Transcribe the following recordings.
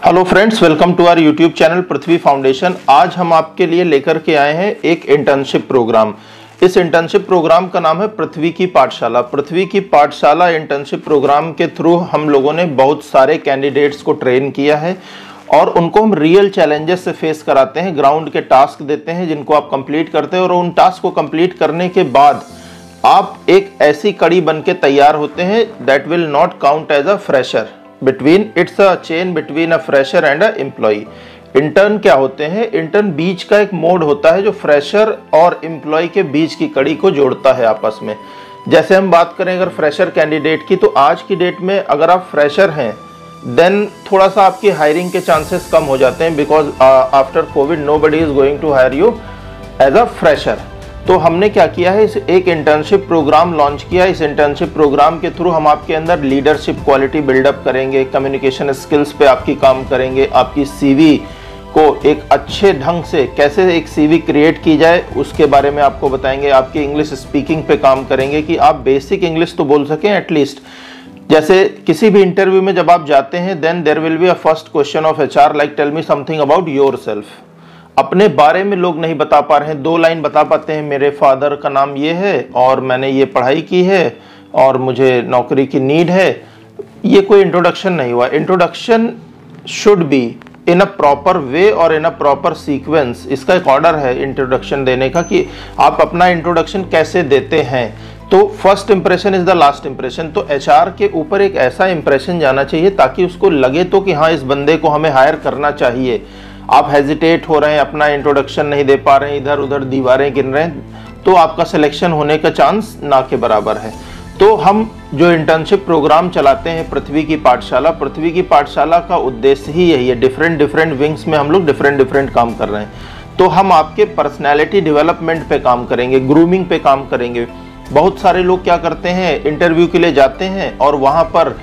Hello friends, welcome to our YouTube channel Prithvi Foundation. आज हम आपके लिए लेकर के आए हैं एक इंटर्नशिप प्रोग्राम। इस इंटर्नशिप प्रोग्राम का नाम है पृथ्वी की पाठशाला। पृथ्वी की पाठशाला इंटर्नशिप प्रोग्राम के थ्रू हम लोगों ने बहुत सारे कैंडिडेट्स को ट्रेन किया है और उनको हम रियल चैलेंजेस से फेस कराते हैं। ग्राउंड के टास्क देते हैं जिनको आप कंप्लीट करते हैं और उन टास्क को कंप्लीट करने के बाद आप एक ऐसी कड़ी बन के तैयार होते हैं that will not count as a fresher. It's a chain between a fresher and a employ. Intern क्या होते हैं? इंटर्न बीच का एक मोड होता है जो फ्रेशर और एम्प्लॉय के बीच की कड़ी को जोड़ता है आपस में। जैसे हम बात करें अगर फ्रेशर कैंडिडेट की, तो आज की डेट में अगर आप फ्रेशर हैं देन थोड़ा सा आपकी हायरिंग के चांसेस कम हो जाते हैं, because after Covid nobody is going to hire you as a fresher. तो हमने क्या किया है, इस एक इंटर्नशिप प्रोग्राम लॉन्च किया। इस इंटर्नशिप प्रोग्राम के थ्रू हम आपके अंदर लीडरशिप क्वालिटी बिल्डअप करेंगे, कम्युनिकेशन स्किल्स पे आपकी काम करेंगे, आपकी सीवी को एक अच्छे ढंग से कैसे एक सीवी क्रिएट की जाए उसके बारे में आपको बताएंगे। आपकी इंग्लिश स्पीकिंग पे काम करेंगे कि आप बेसिक इंग्लिश तो बोल सकें एटलीस्ट। जैसे किसी भी इंटरव्यू में जब आप जाते हैं then there will be a first question of HR like tell me something about yourself. अपने बारे में लोग नहीं बता पा रहे हैं, 2 लाइन बता पाते हैं, मेरे फादर का नाम ये है और मैंने ये पढ़ाई की है और मुझे नौकरी की नीड है। ये कोई इंट्रोडक्शन नहीं हुआ। Introduction should be in a proper way और इन अ प्रॉपर सीक्वेंस। इसका एक ऑर्डर है इंट्रोडक्शन देने का कि आप अपना इंट्रोडक्शन कैसे देते हैं। तो first impression is the last impression. तो एचआर के ऊपर एक ऐसा इंप्रेशन जाना चाहिए ताकि उसको लगे तो कि हाँ, इस बंदे को हमें हायर करना चाहिए। आप हेजिटेट हो रहे हैं, अपना इंट्रोडक्शन नहीं दे पा रहे हैं, इधर उधर दीवारें गिन रहे हैं, तो आपका सिलेक्शन होने का चांस ना के बराबर है। तो हम जो इंटर्नशिप प्रोग्राम चलाते हैं पृथ्वी की पाठशाला का उद्देश्य ही यही है। डिफरेंट विंग्स में हम लोग डिफरेंट काम कर रहे हैं। तो हम आपके पर्सनैलिटी डेवलपमेंट पे काम करेंगे, ग्रूमिंग पे काम करेंगे। बहुत सारे लोग क्या करते हैं, इंटरव्यू के लिए जाते हैं और वहाँ पर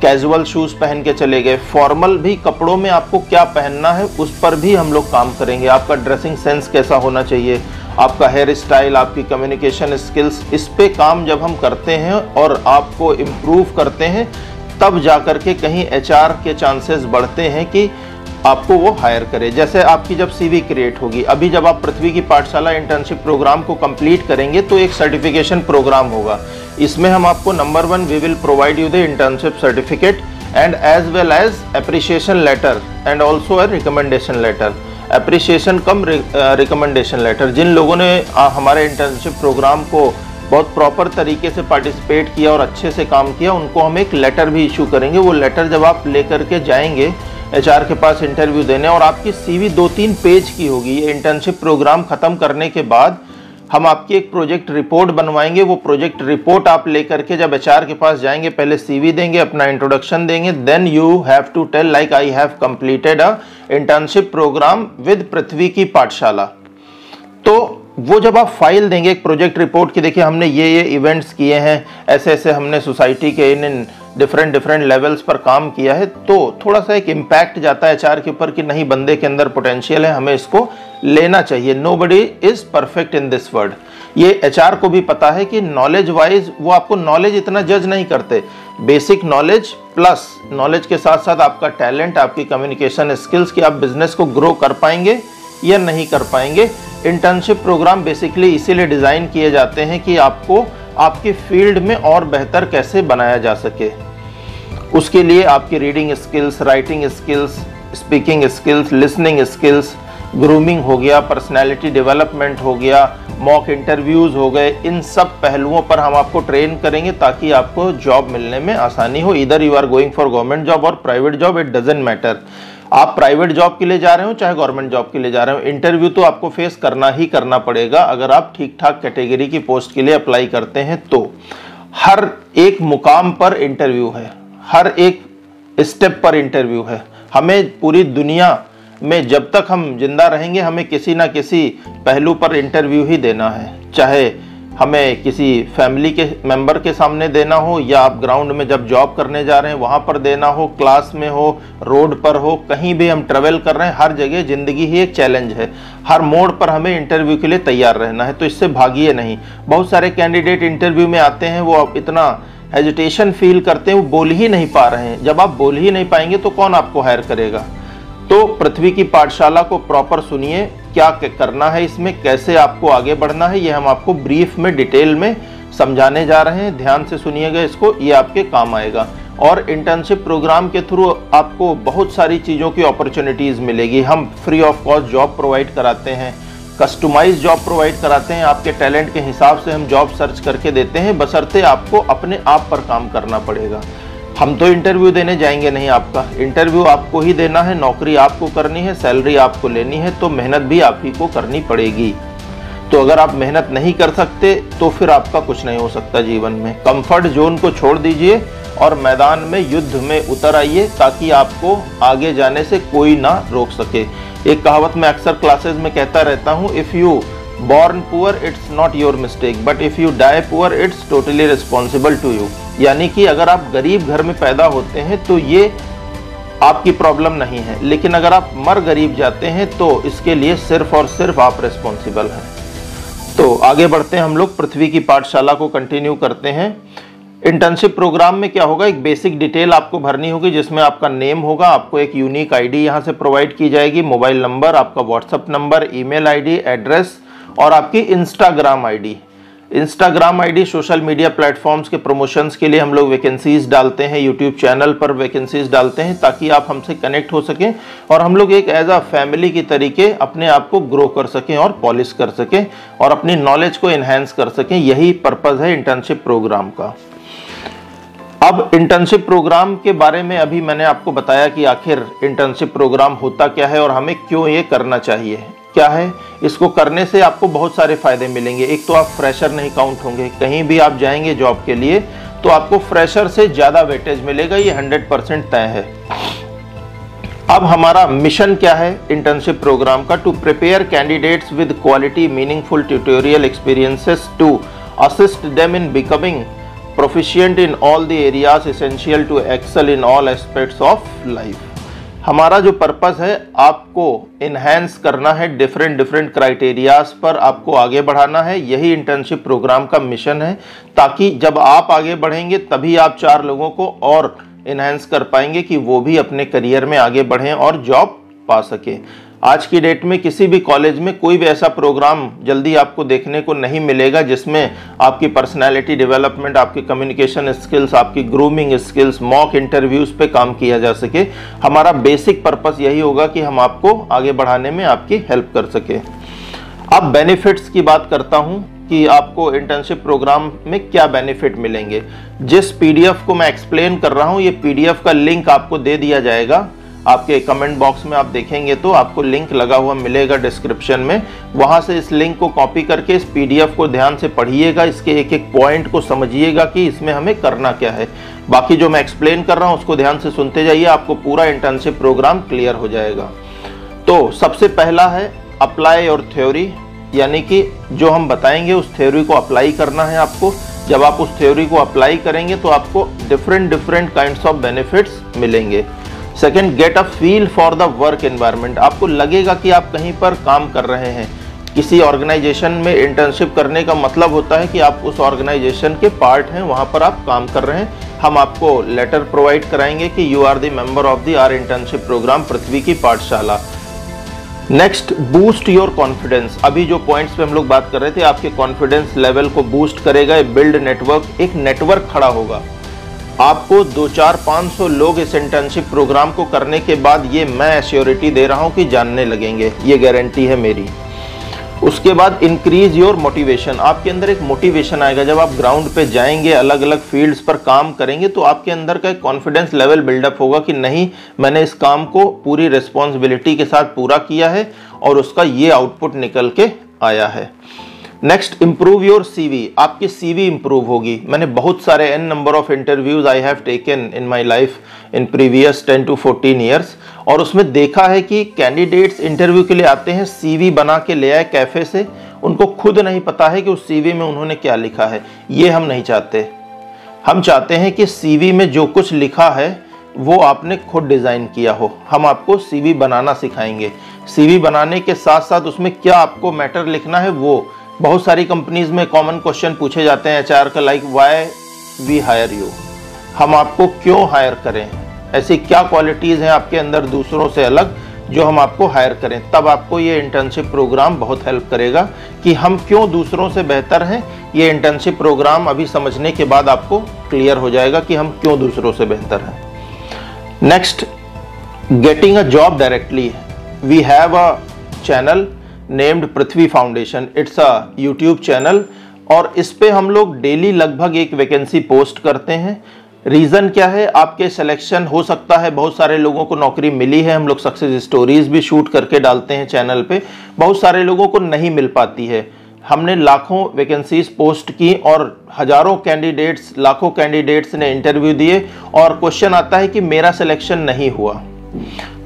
कैजुअल शूज पहन के चले गए। फॉर्मल भी कपड़ों में आपको क्या पहनना है उस पर भी हम लोग काम करेंगे। आपका ड्रेसिंग सेंस कैसा होना चाहिए, आपका हेयर स्टाइल, आपकी कम्युनिकेशन स्किल्स, इस पे काम जब हम करते हैं और आपको इम्प्रूव करते हैं तब जाकर के कहीं एचआर के चांसेस बढ़ते हैं कि आपको वो हायर करे। जैसे आपकी जब सीवी क्रिएट होगी, अभी जब आप पृथ्वी की पाठशाला इंटर्नशिप प्रोग्राम को कंप्लीट करेंगे तो एक सर्टिफिकेशन प्रोग्राम होगा। इसमें हम आपको number 1 we will provide you the internship certificate and as well as appreciation letter and also a recommendation letter. Appreciation cum recommendation letter. जिन लोगों ने हमारे इंटर्नशिप प्रोग्राम को बहुत प्रॉपर तरीके से पार्टिसिपेट किया और अच्छे से काम किया, उनको हम एक लेटर भी इशू करेंगे। वो लेटर जब आप लेकर के जाएंगे एचआर के पास इंटरव्यू देने और आपकी सीवी 2-3 पेज की होगी। ये इंटर्नशिप प्रोग्राम खत्म करने के बाद हम आपकी एक प्रोजेक्ट रिपोर्ट बनवाएंगे। वो प्रोजेक्ट रिपोर्ट आप लेकर के जब एचआर के पास जाएंगे, पहले सीवी देंगे, अपना इंट्रोडक्शन देंगे, then you have to tell like I have completed a internship program with Prithvi की पाठशाला। तो वो जब आप फाइल देंगे एक प्रोजेक्ट रिपोर्ट की, देखिए हमने ये इवेंट्स किए हैं, ऐसे हमने सोसाइटी के इन डिफरेंट लेवल्स पर काम किया है, तो थोड़ा सा एक इम्पैक्ट जाता है एचआर के ऊपर कि नहीं, बंदे के अंदर पोटेंशियल है, हमें इसको लेना चाहिए। Nobody is perfect in this world. ये एचआर को भी पता है कि नॉलेज वाइज वो आपको नॉलेज इतना जज नहीं करते। बेसिक नॉलेज प्लस नॉलेज के साथ साथ आपका टैलेंट, आपकी कम्युनिकेशन स्किल्स कि आप बिजनेस को ग्रो कर पाएंगे या नहीं कर पाएंगे। इंटर्नशिप प्रोग्राम बेसिकली इसीलिए डिज़ाइन किए जाते हैं कि आपको आपकी फील्ड में और बेहतर कैसे बनाया जा सके। उसके लिए आपकी reading skills, writing skills, speaking skills, listening skills, grooming हो गया, पर्सनैलिटी डेवलपमेंट हो गया, मॉक इंटरव्यूज़ हो गए, इन सब पहलुओं पर हम आपको ट्रेन करेंगे ताकि आपको जॉब मिलने में आसानी हो। इधर you are going for government job और private job, it doesn't matter. आप प्राइवेट जॉब के लिए जा रहे हो चाहे गवर्नमेंट जॉब के लिए जा रहे हो, इंटरव्यू तो आपको फेस करना ही करना पड़ेगा। अगर आप ठीक ठाक कैटेगरी की पोस्ट के लिए अप्लाई करते हैं तो हर एक मुकाम पर इंटरव्यू है, हर एक स्टेप पर इंटरव्यू है। हमें पूरी दुनिया में जब तक हम जिंदा रहेंगे हमें किसी ना किसी पहलू पर इंटरव्यू ही देना है, चाहे हमें किसी फैमिली के मेंबर के सामने देना हो या आप ग्राउंड में जब जॉब करने जा रहे हैं वहाँ पर देना हो, क्लास में हो, रोड पर हो, कहीं भी हम ट्रेवल कर रहे हैं, हर जगह ज़िंदगी ही एक चैलेंज है। हर मोड़ पर हमें इंटरव्यू के लिए तैयार रहना है, तो इससे भागिए नहीं। बहुत सारे कैंडिडेट इंटरव्यू में आते हैं, वो इतना हेजिटेशन फील करते हैं, वो बोल ही नहीं पा रहे हैं। जब आप बोल ही नहीं पाएंगे तो कौन आपको हायर करेगा। तो पृथ्वी की पाठशाला को प्रॉपर सुनिए, क्या करना है इसमें, कैसे आपको आगे बढ़ना है, ये हम आपको ब्रीफ में डिटेल में समझाने जा रहे हैं। ध्यान से सुनिएगा इसको, ये आपके काम आएगा। और इंटर्नशिप प्रोग्राम के थ्रू आपको बहुत सारी चीज़ों की अपॉर्चुनिटीज़ मिलेगी। हम free of cost job provide कराते हैं, कस्टमाइज जॉब प्रोवाइड कराते हैं, आपके टैलेंट के हिसाब से हम जॉब सर्च करके देते हैं, बशर्ते आपको अपने आप पर काम करना पड़ेगा। हम तो इंटरव्यू देने जाएंगे नहीं, आपका इंटरव्यू आपको ही देना है, नौकरी आपको करनी है, सैलरी आपको लेनी है, तो मेहनत भी आप ही को करनी पड़ेगी। तो अगर आप मेहनत नहीं कर सकते तो फिर आपका कुछ नहीं हो सकता जीवन में। कंफर्ट जोन को छोड़ दीजिए और मैदान में युद्ध में उतर आइए, ताकि आपको आगे जाने से कोई ना रोक सके। एक कहावत मैं अक्सर क्लासेस में कहता रहता हूँ, if you born poor it's not your mistake, but if you die poor it's totally responsible to you. यानी कि अगर आप गरीब घर में पैदा होते हैं तो ये आपकी प्रॉब्लम नहीं है, लेकिन अगर आप मर गरीब जाते हैं तो इसके लिए सिर्फ और सिर्फ आप रिस्पॉन्सिबल हैं। तो आगे बढ़ते हैं हम लोग, पृथ्वी की पाठशाला को कंटिन्यू करते हैं। इंटर्नशिप प्रोग्राम में क्या होगा, एक बेसिक डिटेल आपको भरनी होगी, जिसमें आपका नेम होगा, आपको एक यूनिक आईडी यहाँ से प्रोवाइड की जाएगी, मोबाइल नंबर, आपका WhatsApp number, email ID, address और आपकी Instagram ID. Instagram ID social media platforms के प्रमोशंस के लिए हम लोग वैकेंसीज डालते हैं, यूट्यूब चैनल पर वैकेंसीज डालते हैं, ताकि आप हमसे कनेक्ट हो सकें और हम लोग एक एज अ फैमिली की तरीके अपने आप को ग्रो कर सकें और पॉलिश कर सकें और अपनी नॉलेज को इन्हेंस कर सकें। यही पर्पज़ है इंटर्नशिप प्रोग्राम का। अब इंटर्नशिप प्रोग्राम के बारे में अभी मैंने आपको बताया कि आखिर इंटर्नशिप प्रोग्राम होता क्या है और हमें क्यों ये करना चाहिए। क्या है, इसको करने से आपको बहुत सारे फायदे मिलेंगे। एक तो आप फ्रेशर नहीं काउंट होंगे, कहीं भी आप जाएंगे जॉब के लिए तो आपको फ्रेशर से ज़्यादा वेटेज मिलेगा, ये 100% तय है। अब हमारा मिशन क्या है इंटर्नशिप प्रोग्राम का, to prepare candidates with quality meaningful tutorial experiences to assist them in becoming proficient in all the areas essential to excel in all aspects of life। हमारा जो पर्पस है, आपको इन्हेंस करना है, different criterias पर आपको आगे बढ़ाना है। यही इंटर्नशिप प्रोग्राम का मिशन है, ताकि जब आप आगे बढ़ेंगे तभी आप 4 लोगों को और इन्हेंस कर पाएंगे कि वो भी अपने करियर में आगे बढ़ें और जॉब पा सके। आज की डेट में किसी भी कॉलेज में कोई भी ऐसा प्रोग्राम जल्दी आपको देखने को नहीं मिलेगा जिसमें आपकी पर्सनैलिटी डेवलपमेंट, आपकी कम्युनिकेशन स्किल्स, आपकी ग्रूमिंग स्किल्स, मॉक इंटरव्यूज पे काम किया जा सके। हमारा बेसिक पर्पस यही होगा कि हम आपको आगे बढ़ाने में आपकी हेल्प कर सके। अब बेनिफिट्स की बात करता हूँ कि आपको इंटर्नशिप प्रोग्राम में क्या बेनिफिट मिलेंगे। जिस पीडीएफ को मैं एक्सप्लेन कर रहा हूँ, ये पीडीएफ का लिंक आपको दे दिया जाएगा। आपके कमेंट बॉक्स में आप देखेंगे तो आपको लिंक लगा हुआ मिलेगा डिस्क्रिप्शन में, वहां से इस लिंक को कॉपी करके इस पीडीएफ को ध्यान से पढ़िएगा, इसके एक एक पॉइंट को समझिएगा कि इसमें हमें करना क्या है। बाकी जो मैं एक्सप्लेन कर रहा हूं उसको ध्यान से सुनते जाइए, आपको पूरा इंटर्नशिप प्रोग्राम क्लियर हो जाएगा। तो सबसे पहला है अप्लाई और थ्योरी, यानी कि जो हम बताएंगे उस थ्योरी को अप्लाई करना है आपको। जब आप उस थ्योरी को अप्लाई करेंगे तो आपको डिफरेंट काइंड्स ऑफ बेनिफिट्स मिलेंगे। Second, get a feel for the work environment. आपको लगेगा कि आप कहीं पर काम कर रहे हैं। किसी ऑर्गेनाइजेशन में इंटर्नशिप करने का मतलब होता है कि आप उस ऑर्गेनाइजेशन के पार्ट हैं, वहां पर आप काम कर रहे हैं। हम आपको लेटर प्रोवाइड कराएंगे कि you are the member of the our internship program Prithvi की Pathshala. Next, boost your confidence. अभी जो पॉइंट्स पे हम लोग बात कर रहे थे, आपके कॉन्फिडेंस लेवल को बूस्ट करेगा। बिल्ड नेटवर्क, एक नेटवर्क खड़ा होगा। आपको 2-4-500 लोग इस इंटर्नशिप प्रोग्राम को करने के बाद ये मैं एश्योरिटी दे रहा हूँ कि जानने लगेंगे, ये गारंटी है मेरी। उसके बाद इंक्रीज योर मोटिवेशन, आपके अंदर एक मोटिवेशन आएगा। जब आप ग्राउंड पे जाएंगे, अलग अलग फील्ड्स पर काम करेंगे, तो आपके अंदर का एक कॉन्फिडेंस लेवल बिल्डअप होगा कि नहीं, मैंने इस काम को पूरी रिस्पॉन्सिबिलिटी के साथ पूरा किया है और उसका ये आउटपुट निकल के आया है। नेक्स्ट, इम्प्रूव योर सीवी, आपकी सीवी इंप्रूव होगी। मैंने बहुत सारे n number of interviews I have taken in my life in previous 10 to 14 years, और उसमें देखा है कि कैंडिडेट्स इंटरव्यू के लिए आते हैं, सीवी बना के ले आए कैफे से, उनको खुद नहीं पता है कि उस सीवी में उन्होंने क्या लिखा है। ये हम नहीं चाहते। हम चाहते हैं कि सीवी में जो कुछ लिखा है वो आपने खुद डिज़ाइन किया हो। हम आपको सीवी बनाना सिखाएंगे। सीवी बनाने के साथ साथ उसमें क्या आपको मैटर लिखना है, वो बहुत सारी कंपनीज में कॉमन क्वेश्चन पूछे जाते हैं एचआर का, like why we hire you, हम आपको क्यों हायर करें, ऐसी क्या क्वालिटीज़ हैं आपके अंदर दूसरों से अलग जो हम आपको हायर करें। तब आपको ये इंटर्नशिप प्रोग्राम बहुत हेल्प करेगा कि हम क्यों दूसरों से बेहतर हैं। ये इंटर्नशिप प्रोग्राम अभी समझने के बाद आपको क्लियर हो जाएगा कि हम क्यों दूसरों से बेहतर हैं। Next, getting a job directly. We have a channel named Prithvi Foundation. It's a YouTube channel और इस पे हम लोग डेली लगभग एक वैकेंसी पोस्ट करते हैं। रीज़न क्या है, आपके सिलेक्शन हो सकता है, बहुत सारे लोगों को नौकरी मिली है, हम लोग सक्सेस स्टोरीज भी शूट करके डालते हैं चैनल पे, बहुत सारे लोगों को नहीं मिल पाती है। हमने लाखों वैकेंसीज पोस्ट की और हजारों कैंडिडेट्स, लाखों कैंडिडेट्स ने इंटरव्यू दिए और क्वेश्चन आता है कि मेरा सिलेक्शन नहीं हुआ।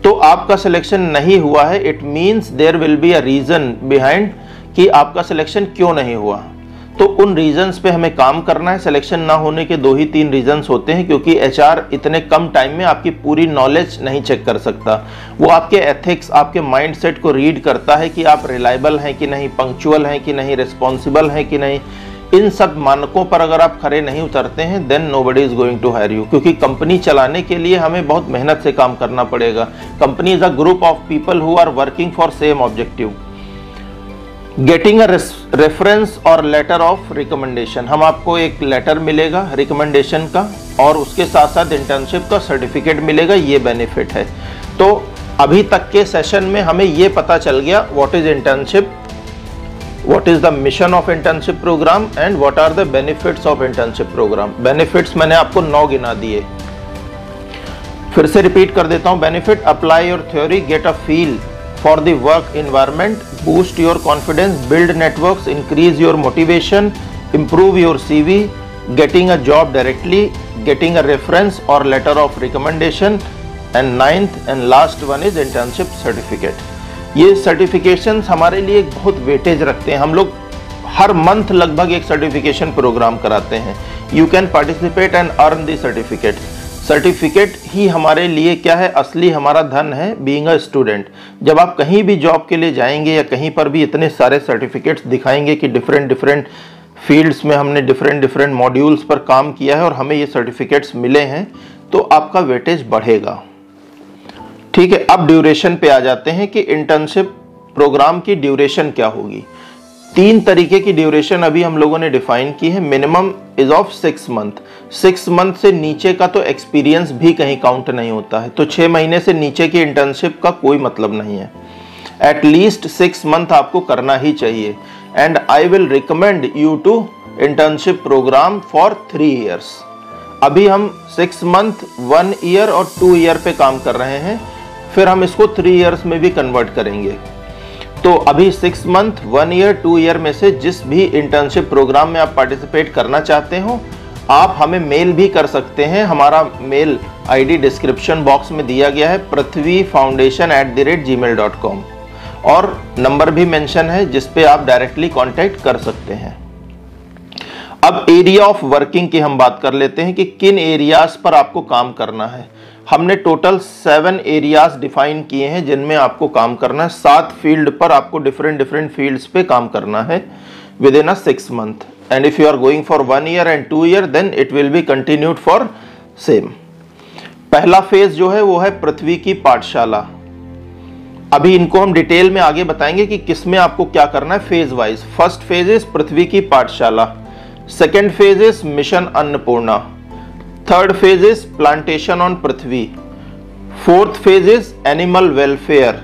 तो आपका सिलेक्शन नहीं हुआ है, it means there will be a reason behind कि आपका सिलेक्शन क्यों नहीं हुआ। तो उन रीजंस पे हमें काम करना है। सिलेक्शन ना होने के 2 ही 3 रीजंस होते हैं, क्योंकि एचआर इतने कम टाइम में आपकी पूरी नॉलेज नहीं चेक कर सकता। वो आपके एथिक्स, आपके माइंडसेट को रीड करता है कि आप रिलायबल हैं कि नहीं, पंक्चुअल हैं कि नहीं, रिस्पॉन्सिबल हैं कि नहीं। इन सब मानकों पर अगर आप खरे नहीं उतरते हैं, then nobody is going to hire you. क्योंकि कंपनी चलाने के लिए हमें बहुत मेहनत से काम करना पड़ेगा। Company is a group of people who are working for same objective. Getting a reference और लेटर ऑफ रिकमेंडेशन। हम आपको एक लेटर मिलेगा रिकमेंडेशन का और उसके साथ साथ इंटर्नशिप का सर्टिफिकेट मिलेगा, ये बेनिफिट है। तो अभी तक के सेशन में हमें ये पता चल गया what is internship, what is the mission of internship programme and what are the benefits of internship programme. Benefits मैंने आपको 9 गिना दिए, फिर से रिपीट कर देता हूं। Benefit, apply your theory, get a feel for the work environment, boost your confidence, build networks, increase your motivation, improve your CV, getting a job directly, getting a reference or letter of recommendation, and 9th and last one is internship certificate। ये certifications हमारे लिए एक बहुत weightage रखते हैं। हम लोग हर month लगभग एक सर्टिफिकेशन प्रोग्राम कराते हैं। You can participate and earn the certificate. Certificate ही हमारे लिए क्या है, असली हमारा धन है बीइंग अ स्टूडेंट। जब आप कहीं भी जॉब के लिए जाएंगे या कहीं पर भी इतने सारे सर्टिफिकेट्स दिखाएंगे कि डिफरेंट फील्ड्स में हमने डिफरेंट मॉड्यूल्स पर काम किया है और हमें ये सर्टिफिकेट्स मिले हैं, तो आपका वेटेज बढ़ेगा। ठीक है, अब ड्यूरेशन पे आ जाते हैं कि इंटर्नशिप प्रोग्राम की ड्यूरेशन क्या होगी। 3 तरीके की ड्यूरेशन अभी हम लोगों ने डिफाइन की है। Minimum is of 6 month. 6 month से नीचे का तो एक्सपीरियंस भी कहीं काउंट नहीं होता है, तो 6 महीने से नीचे की इंटर्नशिप का कोई मतलब नहीं है। एटलीस्ट 6 मंथ आपको करना ही चाहिए। And I will recommend you to internship programme for 3 years. अभी हम 6 मंथ, 1 ईयर और 2 ईयर पे काम कर रहे हैं, फिर हम इसको 3 ईयर्स में भी कन्वर्ट करेंगे। तो अभी 6 मंथ, 1 ईयर, 2 ईयर में से जिस भी इंटर्नशिप प्रोग्राम में आप पार्टिसिपेट करना चाहते हो, आप हमें मेल भी कर सकते हैं। हमारा मेल आईडी डिस्क्रिप्शन बॉक्स में दिया गया है, prithvifoundation@gmail.com, और नंबर भी मेंशन है जिस पे आप डायरेक्टली कांटेक्ट कर सकते हैं। अब एरिया ऑफ वर्किंग की हम बात कर लेते हैं कि किन एरियाज पर आपको काम करना है। हमने टोटल 7 एरियाज डिफाइन किए हैं जिनमें आपको काम करना है। 7 फील्ड पर आपको डिफरेंट फील्ड्स पे काम करना है within a 6 month. And if you are going for 1 year and 2 year, then it will be continued for same. पहला फेज जो है वो है पृथ्वी की पाठशाला। अभी इनको हम डिटेल में आगे बताएंगे कि किसमें आपको क्या करना है phase wise. First phase is Prithvi की Pathshala, second phase is mission Annapurna, third phase is plantation on Prithvi, fourth phase is animal welfare,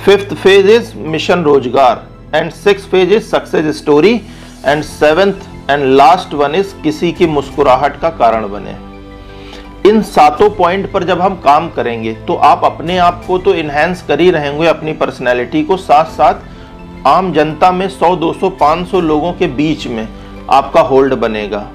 fifth phase is mission Rozgar, and sixth phase is success story, and seventh and last one is किसी की मुस्कुराहट का कारण बने। इन 7 point पर जब हम काम करेंगे तो आप अपने आप को तो इनहेंस कर ही रहेंगे, अपनी पर्सनैलिटी को, साथ साथ आम जनता में 100, 200, 500 लोगों के बीच में आपका होल्ड बनेगा।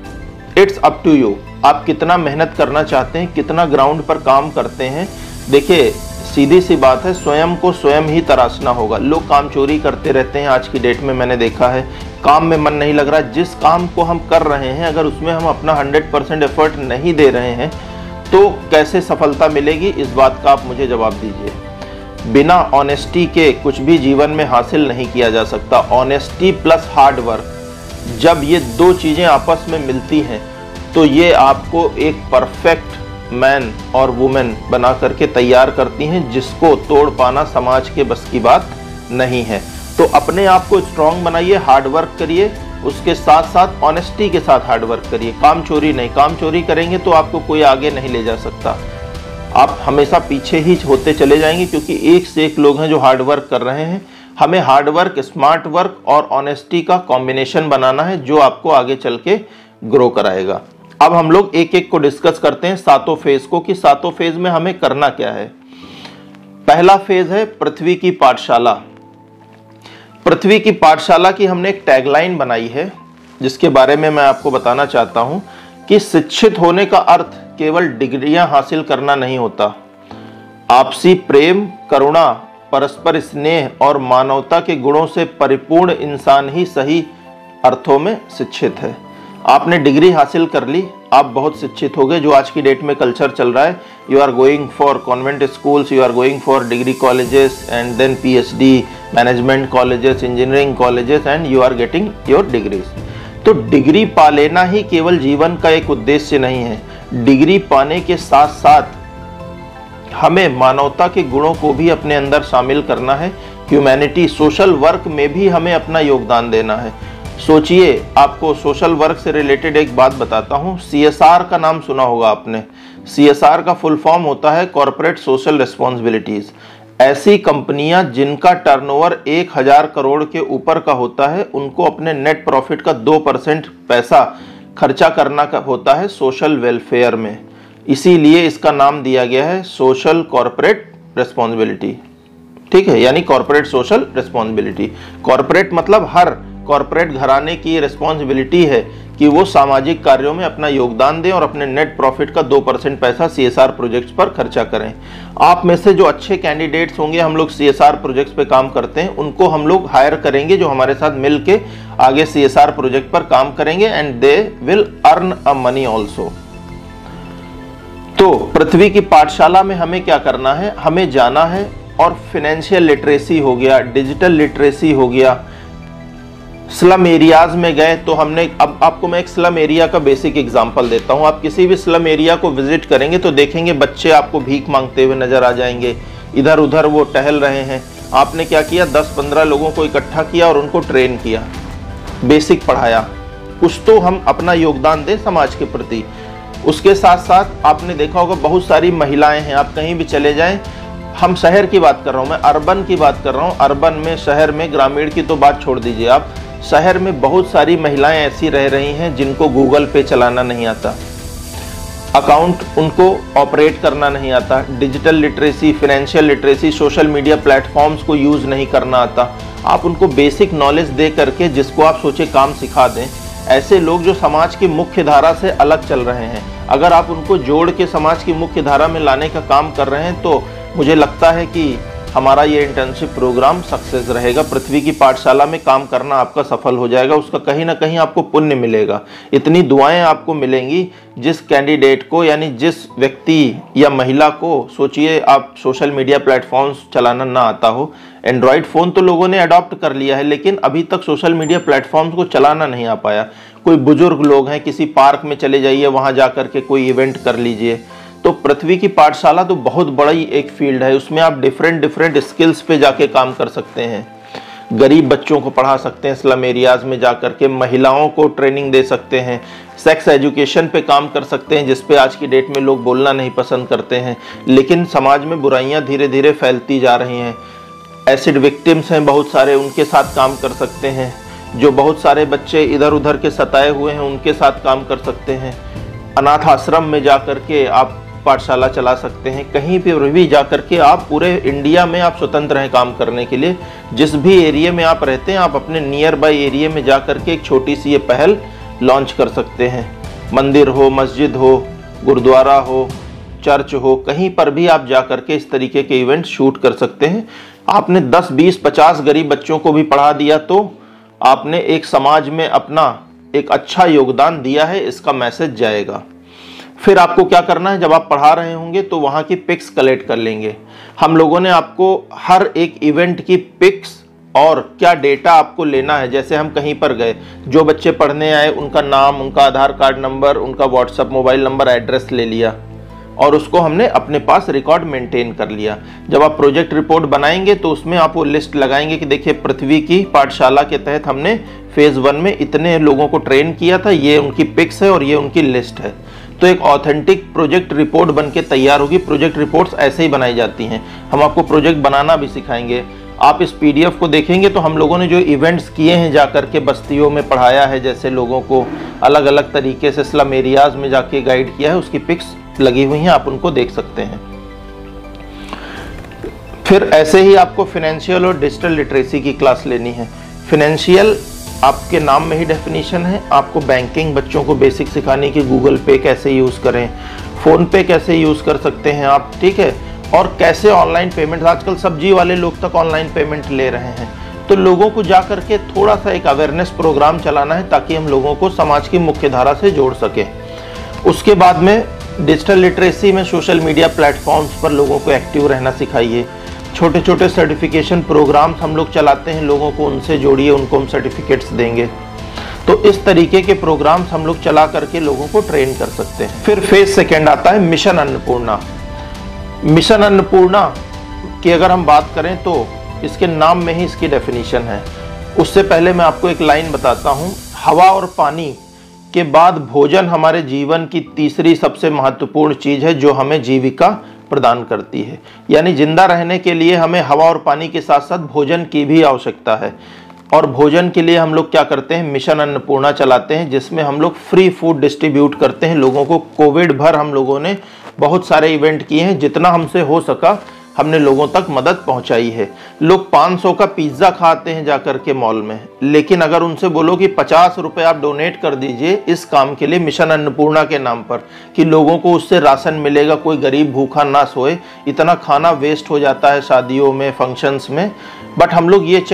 इट्स अप टू यू, आप कितना मेहनत करना चाहते हैं, कितना ग्राउंड पर काम करते हैं। देखिए सीधी सी बात है, स्वयं को स्वयं ही तराशना होगा। लोग काम चोरी करते रहते हैं आज की डेट में, मैंने देखा है। काम में मन नहीं लग रहा, जिस काम को हम कर रहे हैं अगर उसमें हम अपना 100% एफर्ट नहीं दे रहे हैं तो कैसे सफलता मिलेगी, इस बात का आप मुझे जवाब दीजिए। बिना ऑनेस्टी के कुछ भी जीवन में हासिल नहीं किया जा सकता। ऑनेस्टी प्लस हार्ड वर्क, जब ये 2 चीजें आपस में मिलती हैं तो ये आपको एक परफेक्ट मैन और वुमेन बना करके तैयार करती हैं, जिसको तोड़ पाना समाज के बस की बात नहीं है। तो अपने आप को स्ट्रांग बनाइए, हार्ड वर्क करिए, उसके साथ साथ ऑनेस्टी के साथ हार्ड वर्क करिए। काम चोरी नहीं, काम चोरी करेंगे तो आपको कोई आगे नहीं ले जा सकता, आप हमेशा पीछे ही होते चले जाएंगे, क्योंकि एक से एक लोग हैं जो हार्ड वर्क कर रहे हैं। हमें हार्ड वर्क, स्मार्ट वर्क और ऑनेस्टी का कॉम्बिनेशन बनाना है, जो आपको आगे चल के ग्रो कराएगा। अब हम लोग एक एक को डिस्कस करते हैं, सातों फेज को, कि सातों फेज में हमें करना क्या है। पहला फेज है पृथ्वी की पाठशाला। पृथ्वी की पाठशाला की हमने एक टैगलाइन बनाई है, जिसके बारे में मैं आपको बताना चाहता हूं कि शिक्षित होने का अर्थ केवल डिग्रियां हासिल करना नहीं होता। आपसी प्रेम, करुणा, परस्पर स्नेह और मानवता के गुणों से परिपूर्ण इंसान ही सही अर्थों में शिक्षित है। आपने डिग्री हासिल कर ली, आप बहुत शिक्षित हो गए, जो आज की डेट में कल्चर चल रहा है। You are going for convent schools, you are going for degree colleges and then PhD, management colleges, engineering colleges, and you are getting your degrees. तो डिग्री पा लेना ही केवल जीवन का एक उद्देश्य नहीं है। डिग्री पाने के साथ साथ हमें मानवता के गुणों को भी अपने अंदर शामिल करना है। ह्यूमैनिटी, सोशल वर्क में भी हमें अपना योगदान देना है। सोचिए, आपको सोशल वर्क से रिलेटेड एक बात बताता हूं। CSR का नाम सुना होगा आपने। CSR का फुल फॉर्म होता है कॉर्पोरेट सोशल रिस्पॉन्सिबिलिटीज। ऐसी कंपनियां जिनका टर्नओवर 1000 करोड़ के ऊपर का होता है, उनको अपने नेट प्रॉफिट का 2% पैसा खर्चा करना का होता है सोशल वेलफेयर में। इसीलिए इसका नाम दिया गया है सोशल कॉर्पोरेट रिस्पॉन्सिबिलिटी। ठीक है, यानी कॉर्पोरेट सोशल रिस्पॉन्सिबिलिटी। कॉर्पोरेट मतलब हर कॉर्पोरेट घराने की रिस्पॉन्सिबिलिटी है कि वो सामाजिक कार्यों में अपना योगदान दें और अपने नेट प्रॉफिट का 2% पैसा CSR प्रोजेक्ट्स पर खर्चा करें। आप में से जो अच्छे कैंडिडेट्स होंगे, हम लोग CSR प्रोजेक्ट्स पे काम करते हैं, उनको हम लोग हायर करेंगे, जो हमारे साथ मिल के आगे CSR प्रोजेक्ट पर काम करेंगे, and they will earn a money also. तो पृथ्वी की पाठशाला में हमें क्या करना है, हमें जाना है और फाइनेंशियल लिटरेसी हो गया, डिजिटल लिटरेसी हो गया। स्लम एरियाज में गए तो हमने, अब आपको मैं एक स्लम एरिया का बेसिक एग्जांपल देता हूं। आप किसी भी स्लम एरिया को विजिट करेंगे तो देखेंगे बच्चे आपको भीख मांगते हुए नजर आ जाएंगे, इधर उधर वो टहल रहे हैं। आपने क्या किया, 10-15 लोगों को इकट्ठा किया और उनको ट्रेन किया, बेसिक पढ़ाया। कुछ तो हम अपना योगदान दें समाज के प्रति। उसके साथ साथ आपने देखा होगा बहुत सारी महिलाएं हैं, आप कहीं भी चले जाएं, हम शहर की बात कर रहा हूं, मैं अर्बन की बात कर रहा हूं। अर्बन में, शहर में, ग्रामीण की तो बात छोड़ दीजिए आप, शहर में बहुत सारी महिलाएं ऐसी रह रही हैं जिनको गूगल पे चलाना नहीं आता, अकाउंट उनको ऑपरेट करना नहीं आता, digital literacy, financial literacy, social media platforms को यूज नहीं करना आता। आप उनको बेसिक नॉलेज दे करके, जिसको आप सोचे काम सिखा दें। ऐसे लोग जो समाज की मुख्य धारा से अलग चल रहे हैं, अगर आप उनको जोड़ के समाज की मुख्य धारा में लाने का काम कर रहे हैं, तो मुझे लगता है कि हमारा ये इंटर्नशिप प्रोग्राम सक्सेस रहेगा। पृथ्वी की पाठशाला में काम करना आपका सफल हो जाएगा, उसका कहीं ना कहीं आपको पुण्य मिलेगा। इतनी दुआएं आपको मिलेंगी। जिस कैंडिडेट को, यानी जिस व्यक्ति या महिला को, सोचिए आप सोशल मीडिया प्लेटफॉर्म्स चलाना ना आता हो, एंड्रॉयड फ़ोन तो लोगों ने अडॉप्ट कर लिया है, लेकिन अभी तक सोशल मीडिया प्लेटफॉर्म्स को चलाना नहीं आ पाया। कोई बुजुर्ग लोग हैं, किसी पार्क में चले जाइए, वहाँ जा करके कोई इवेंट कर लीजिए। तो पृथ्वी की पाठशाला तो बहुत बड़ी एक फील्ड है, उसमें आप डिफरेंट स्किल्स पे जाके काम कर सकते हैं। गरीब बच्चों को पढ़ा सकते हैं, स्लम एरियाज में जा करके महिलाओं को ट्रेनिंग दे सकते हैं, सेक्स एजुकेशन पे काम कर सकते हैं, जिस पे आज की डेट में लोग बोलना नहीं पसंद करते हैं, लेकिन समाज में बुराइयां धीरे धीरे फैलती जा रही हैं। एसिड विक्टिम्स हैं बहुत सारे, उनके साथ काम कर सकते हैं। जो बहुत सारे बच्चे इधर उधर के सताए हुए हैं, उनके साथ काम कर सकते हैं। अनाथ आश्रम में जा करके आप पाठशाला चला सकते हैं। कहीं पर भी जा करके आप, पूरे इंडिया में आप स्वतंत्र हैं काम करने के लिए। जिस भी एरिया में आप रहते हैं, आप अपने नियर बाई एरिया में जा करके एक छोटी सी ये पहल लॉन्च कर सकते हैं। मंदिर हो, मस्जिद हो, गुरुद्वारा हो, चर्च हो, कहीं पर भी आप जा करके इस तरीके के इवेंट शूट कर सकते हैं। आपने 10, 20, 50 गरीब बच्चों को भी पढ़ा दिया तो आपने एक समाज में अपना एक अच्छा योगदान दिया है, इसका मैसेज जाएगा। फिर आपको क्या करना है, जब आप पढ़ा रहे होंगे तो वहाँ की पिक्स कलेक्ट कर लेंगे। हम लोगों ने आपको हर एक इवेंट की पिक्स और क्या डेटा आपको लेना है, जैसे हम कहीं पर गए, जो बच्चे पढ़ने आए उनका नाम, उनका आधार कार्ड नंबर, उनका व्हाट्सएप मोबाइल नंबर, एड्रेस ले लिया, और उसको हमने अपने पास रिकॉर्ड मेंटेन कर लिया। जब आप प्रोजेक्ट रिपोर्ट बनाएंगे तो उसमें आप वो लिस्ट लगाएंगे कि देखिए पृथ्वी की पाठशाला के तहत हमने फेज़ 1 में इतने लोगों को ट्रेन किया था, ये उनकी पिक्स है और ये उनकी लिस्ट है। तो एक ऑथेंटिक प्रोजेक्ट रिपोर्ट बन के तैयार होगी। प्रोजेक्ट रिपोर्ट्स ऐसे ही बनाई जाती हैं। हम आपको प्रोजेक्ट बनाना भी सिखाएंगे। आप इस PDF को देखेंगे तो हम लोगों ने जो इवेंट्स किए हैं जाकर के बस्तियों में पढ़ाया है, जैसे लोगों को अलग अलग तरीके से स्लम एरियाज में जाके गाइड किया है, उसकी पिक्स लगी हुई हैं, आप उनको देख सकते हैं। फिर ऐसे ही आपको फाइनेंशियल और डिजिटल लिटरेसी की क्लास लेनी है। फाइनेंशियल आपके नाम में ही डेफिनेशन है। आपको बैंकिंग बच्चों को बेसिक सिखाने की, गूगल पे कैसे यूज़ करें, फ़ोन पे कैसे यूज़ कर सकते हैं आप, ठीक है, और कैसे ऑनलाइन पेमेंट, आजकल सब्जी वाले लोग तक ऑनलाइन पेमेंट ले रहे हैं। तो लोगों को जा करके थोड़ा सा एक अवेयरनेस प्रोग्राम चलाना है ताकि हम लोगों को समाज की मुख्य धारा से जोड़ सकें। उसके बाद में डिजिटल लिटरेसी में सोशल मीडिया प्लेटफॉर्म्स पर लोगों को एक्टिव रहना सिखाइए। छोटे छोटे सर्टिफिकेशन प्रोग्राम्स हम लोग चलाते हैं, लोगों को उनसे जोड़िए, उनको हम सर्टिफिकेट्स देंगे। तो इस तरीके के प्रोग्राम्स हम लोग चला करके लोगों को ट्रेन कर सकते हैं। फिर फेज सेकेंड आता है मिशन अन्नपूर्णा। मिशन अन्नपूर्णा की अगर हम बात करें तो इसके नाम में ही इसकी डेफिनेशन है। उससे पहले मैं आपको एक लाइन बताता हूँ। हवा और पानी के बाद भोजन हमारे जीवन की तीसरी सबसे महत्वपूर्ण चीज़ है जो हमें जीविका प्रदान करती है। यानी जिंदा रहने के लिए हमें हवा और पानी के साथ साथ भोजन की भी आवश्यकता है। और भोजन के लिए हम लोग क्या करते हैं, मिशन अन्नपूर्णा चलाते हैं, जिसमें हम लोग फ्री फूड डिस्ट्रीब्यूट करते हैं लोगों को। कोविड भर हम लोगों ने बहुत सारे इवेंट किए हैं, जितना हमसे हो सका हमने लोगों तक मदद पहुंचाई है। लोग 500 का पिज्ज़ा खाते हैं जाकर के मॉल में, लेकिन अगर उनसे बोलो कि 50 रुपये आप डोनेट कर दीजिए इस काम के लिए, मिशन अन्नपूर्णा के नाम पर, कि लोगों को उससे राशन मिलेगा, कोई गरीब भूखा ना सोए। इतना खाना वेस्ट हो जाता है शादियों में, फंक्शंस में, बट हम लोग ये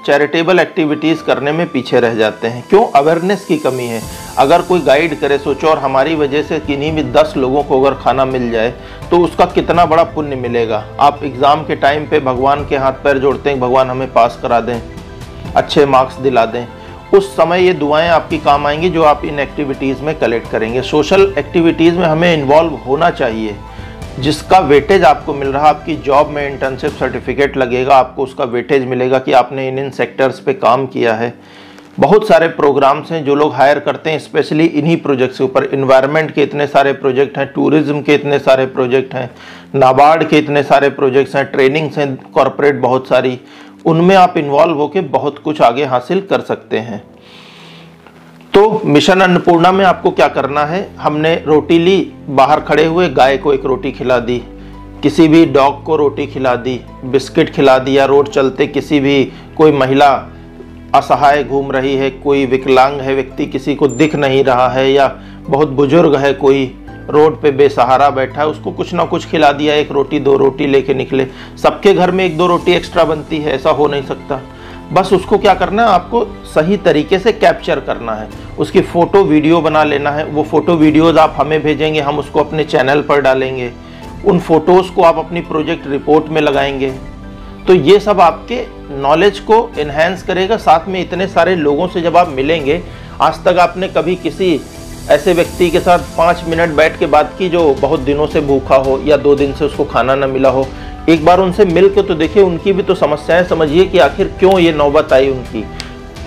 चैरिटेबल एक्टिविटीज़ करने में पीछे रह जाते हैं। क्यों? अवेयरनेस की कमी है। अगर कोई गाइड करे, सोचो, और हमारी वजह से किन्हीं भी 10 लोगों को अगर खाना मिल जाए तो उसका कितना बड़ा पुण्य मिलेगा। आप एग्ज़ाम के टाइम पे भगवान के हाथ पैर जोड़ते हैं, भगवान हमें पास करा दें, अच्छे मार्क्स दिला दें। उस समय ये दुआएं आपकी काम आएंगी जो आप इन एक्टिविटीज़ में कलेक्ट करेंगे। सोशल एक्टिविटीज़ में हमें इन्वॉल्व होना चाहिए, जिसका वेटेज आपको मिल रहा है। आपकी जॉब में इंटर्नशिप सर्टिफिकेट लगेगा, आपको उसका वेटेज मिलेगा कि आपने इन सेक्टर्स पे काम किया है। बहुत सारे प्रोग्राम्स हैं जो लोग हायर करते हैं स्पेशली इन्हीं प्रोजेक्ट्स के ऊपर। इन्वायरमेंट के इतने सारे प्रोजेक्ट हैं, टूरिज्म के इतने सारे प्रोजेक्ट हैं, नाबार्ड के इतने सारे प्रोजेक्ट्स हैं, ट्रेनिंग्स हैं कॉरपोरेट बहुत सारी, उनमें आप इन्वॉल्व होकर बहुत कुछ आगे हासिल कर सकते हैं। तो मिशन अन्नपूर्णा में आपको क्या करना है, हमने रोटी ली, बाहर खड़े हुए गाय को एक रोटी खिला दी, किसी भी डॉग को रोटी खिला दी, बिस्किट खिला दिया, रोड चलते किसी भी कोई महिला असहाय घूम रही है, कोई विकलांग है व्यक्ति, किसी को दिख नहीं रहा है, या बहुत बुजुर्ग है कोई रोड पे बेसहारा बैठा है, उसको कुछ ना कुछ खिला दिया। 1 रोटी 2 रोटी लेके निकले। सबके घर में 1-2 रोटी एक्स्ट्रा बनती है, ऐसा हो नहीं सकता। बस उसको क्या करना है, आपको सही तरीके से कैप्चर करना है, उसकी फ़ोटो वीडियो बना लेना है। वो फ़ोटो वीडियोज़ आप हमें भेजेंगे, हम उसको अपने चैनल पर डालेंगे। उन फ़ोटोज़ को आप अपनी प्रोजेक्ट रिपोर्ट में लगाएंगे। तो ये सब आपके नॉलेज को इन्हेंस करेगा। साथ में इतने सारे लोगों से जब आप मिलेंगे, आज तक आपने कभी किसी ऐसे व्यक्ति के साथ 5 मिनट बैठ के बात की जो बहुत दिनों से भूखा हो या 2 दिन से उसको खाना ना मिला हो? एक बार उनसे मिल के तो देखिए, उनकी भी तो समस्याएं समझिए कि आखिर क्यों ये नौबत आई उनकी।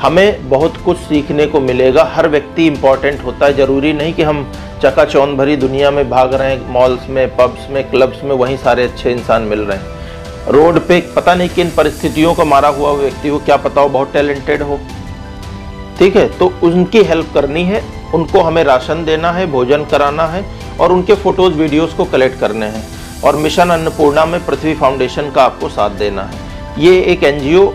हमें बहुत कुछ सीखने को मिलेगा। हर व्यक्ति इम्पॉर्टेंट होता है। ज़रूरी नहीं कि हम चकाचौंध भरी दुनिया में भाग रहे हैं, मॉल्स में, पब्स में, क्लब्स में, वहीं सारे अच्छे इंसान मिल रहे हैं। रोड पे पता नहीं किन परिस्थितियों का मारा हुआ व्यक्ति हो, क्या पता हो बहुत टैलेंटेड हो, ठीक है, तो उनकी हेल्प करनी है, उनको हमें राशन देना है, भोजन कराना है, और उनके फोटोज़ वीडियोज़ को कलेक्ट करने हैं। और मिशन अन्नपूर्णा में पृथ्वी फाउंडेशन का आपको साथ देना है। ये एक NGO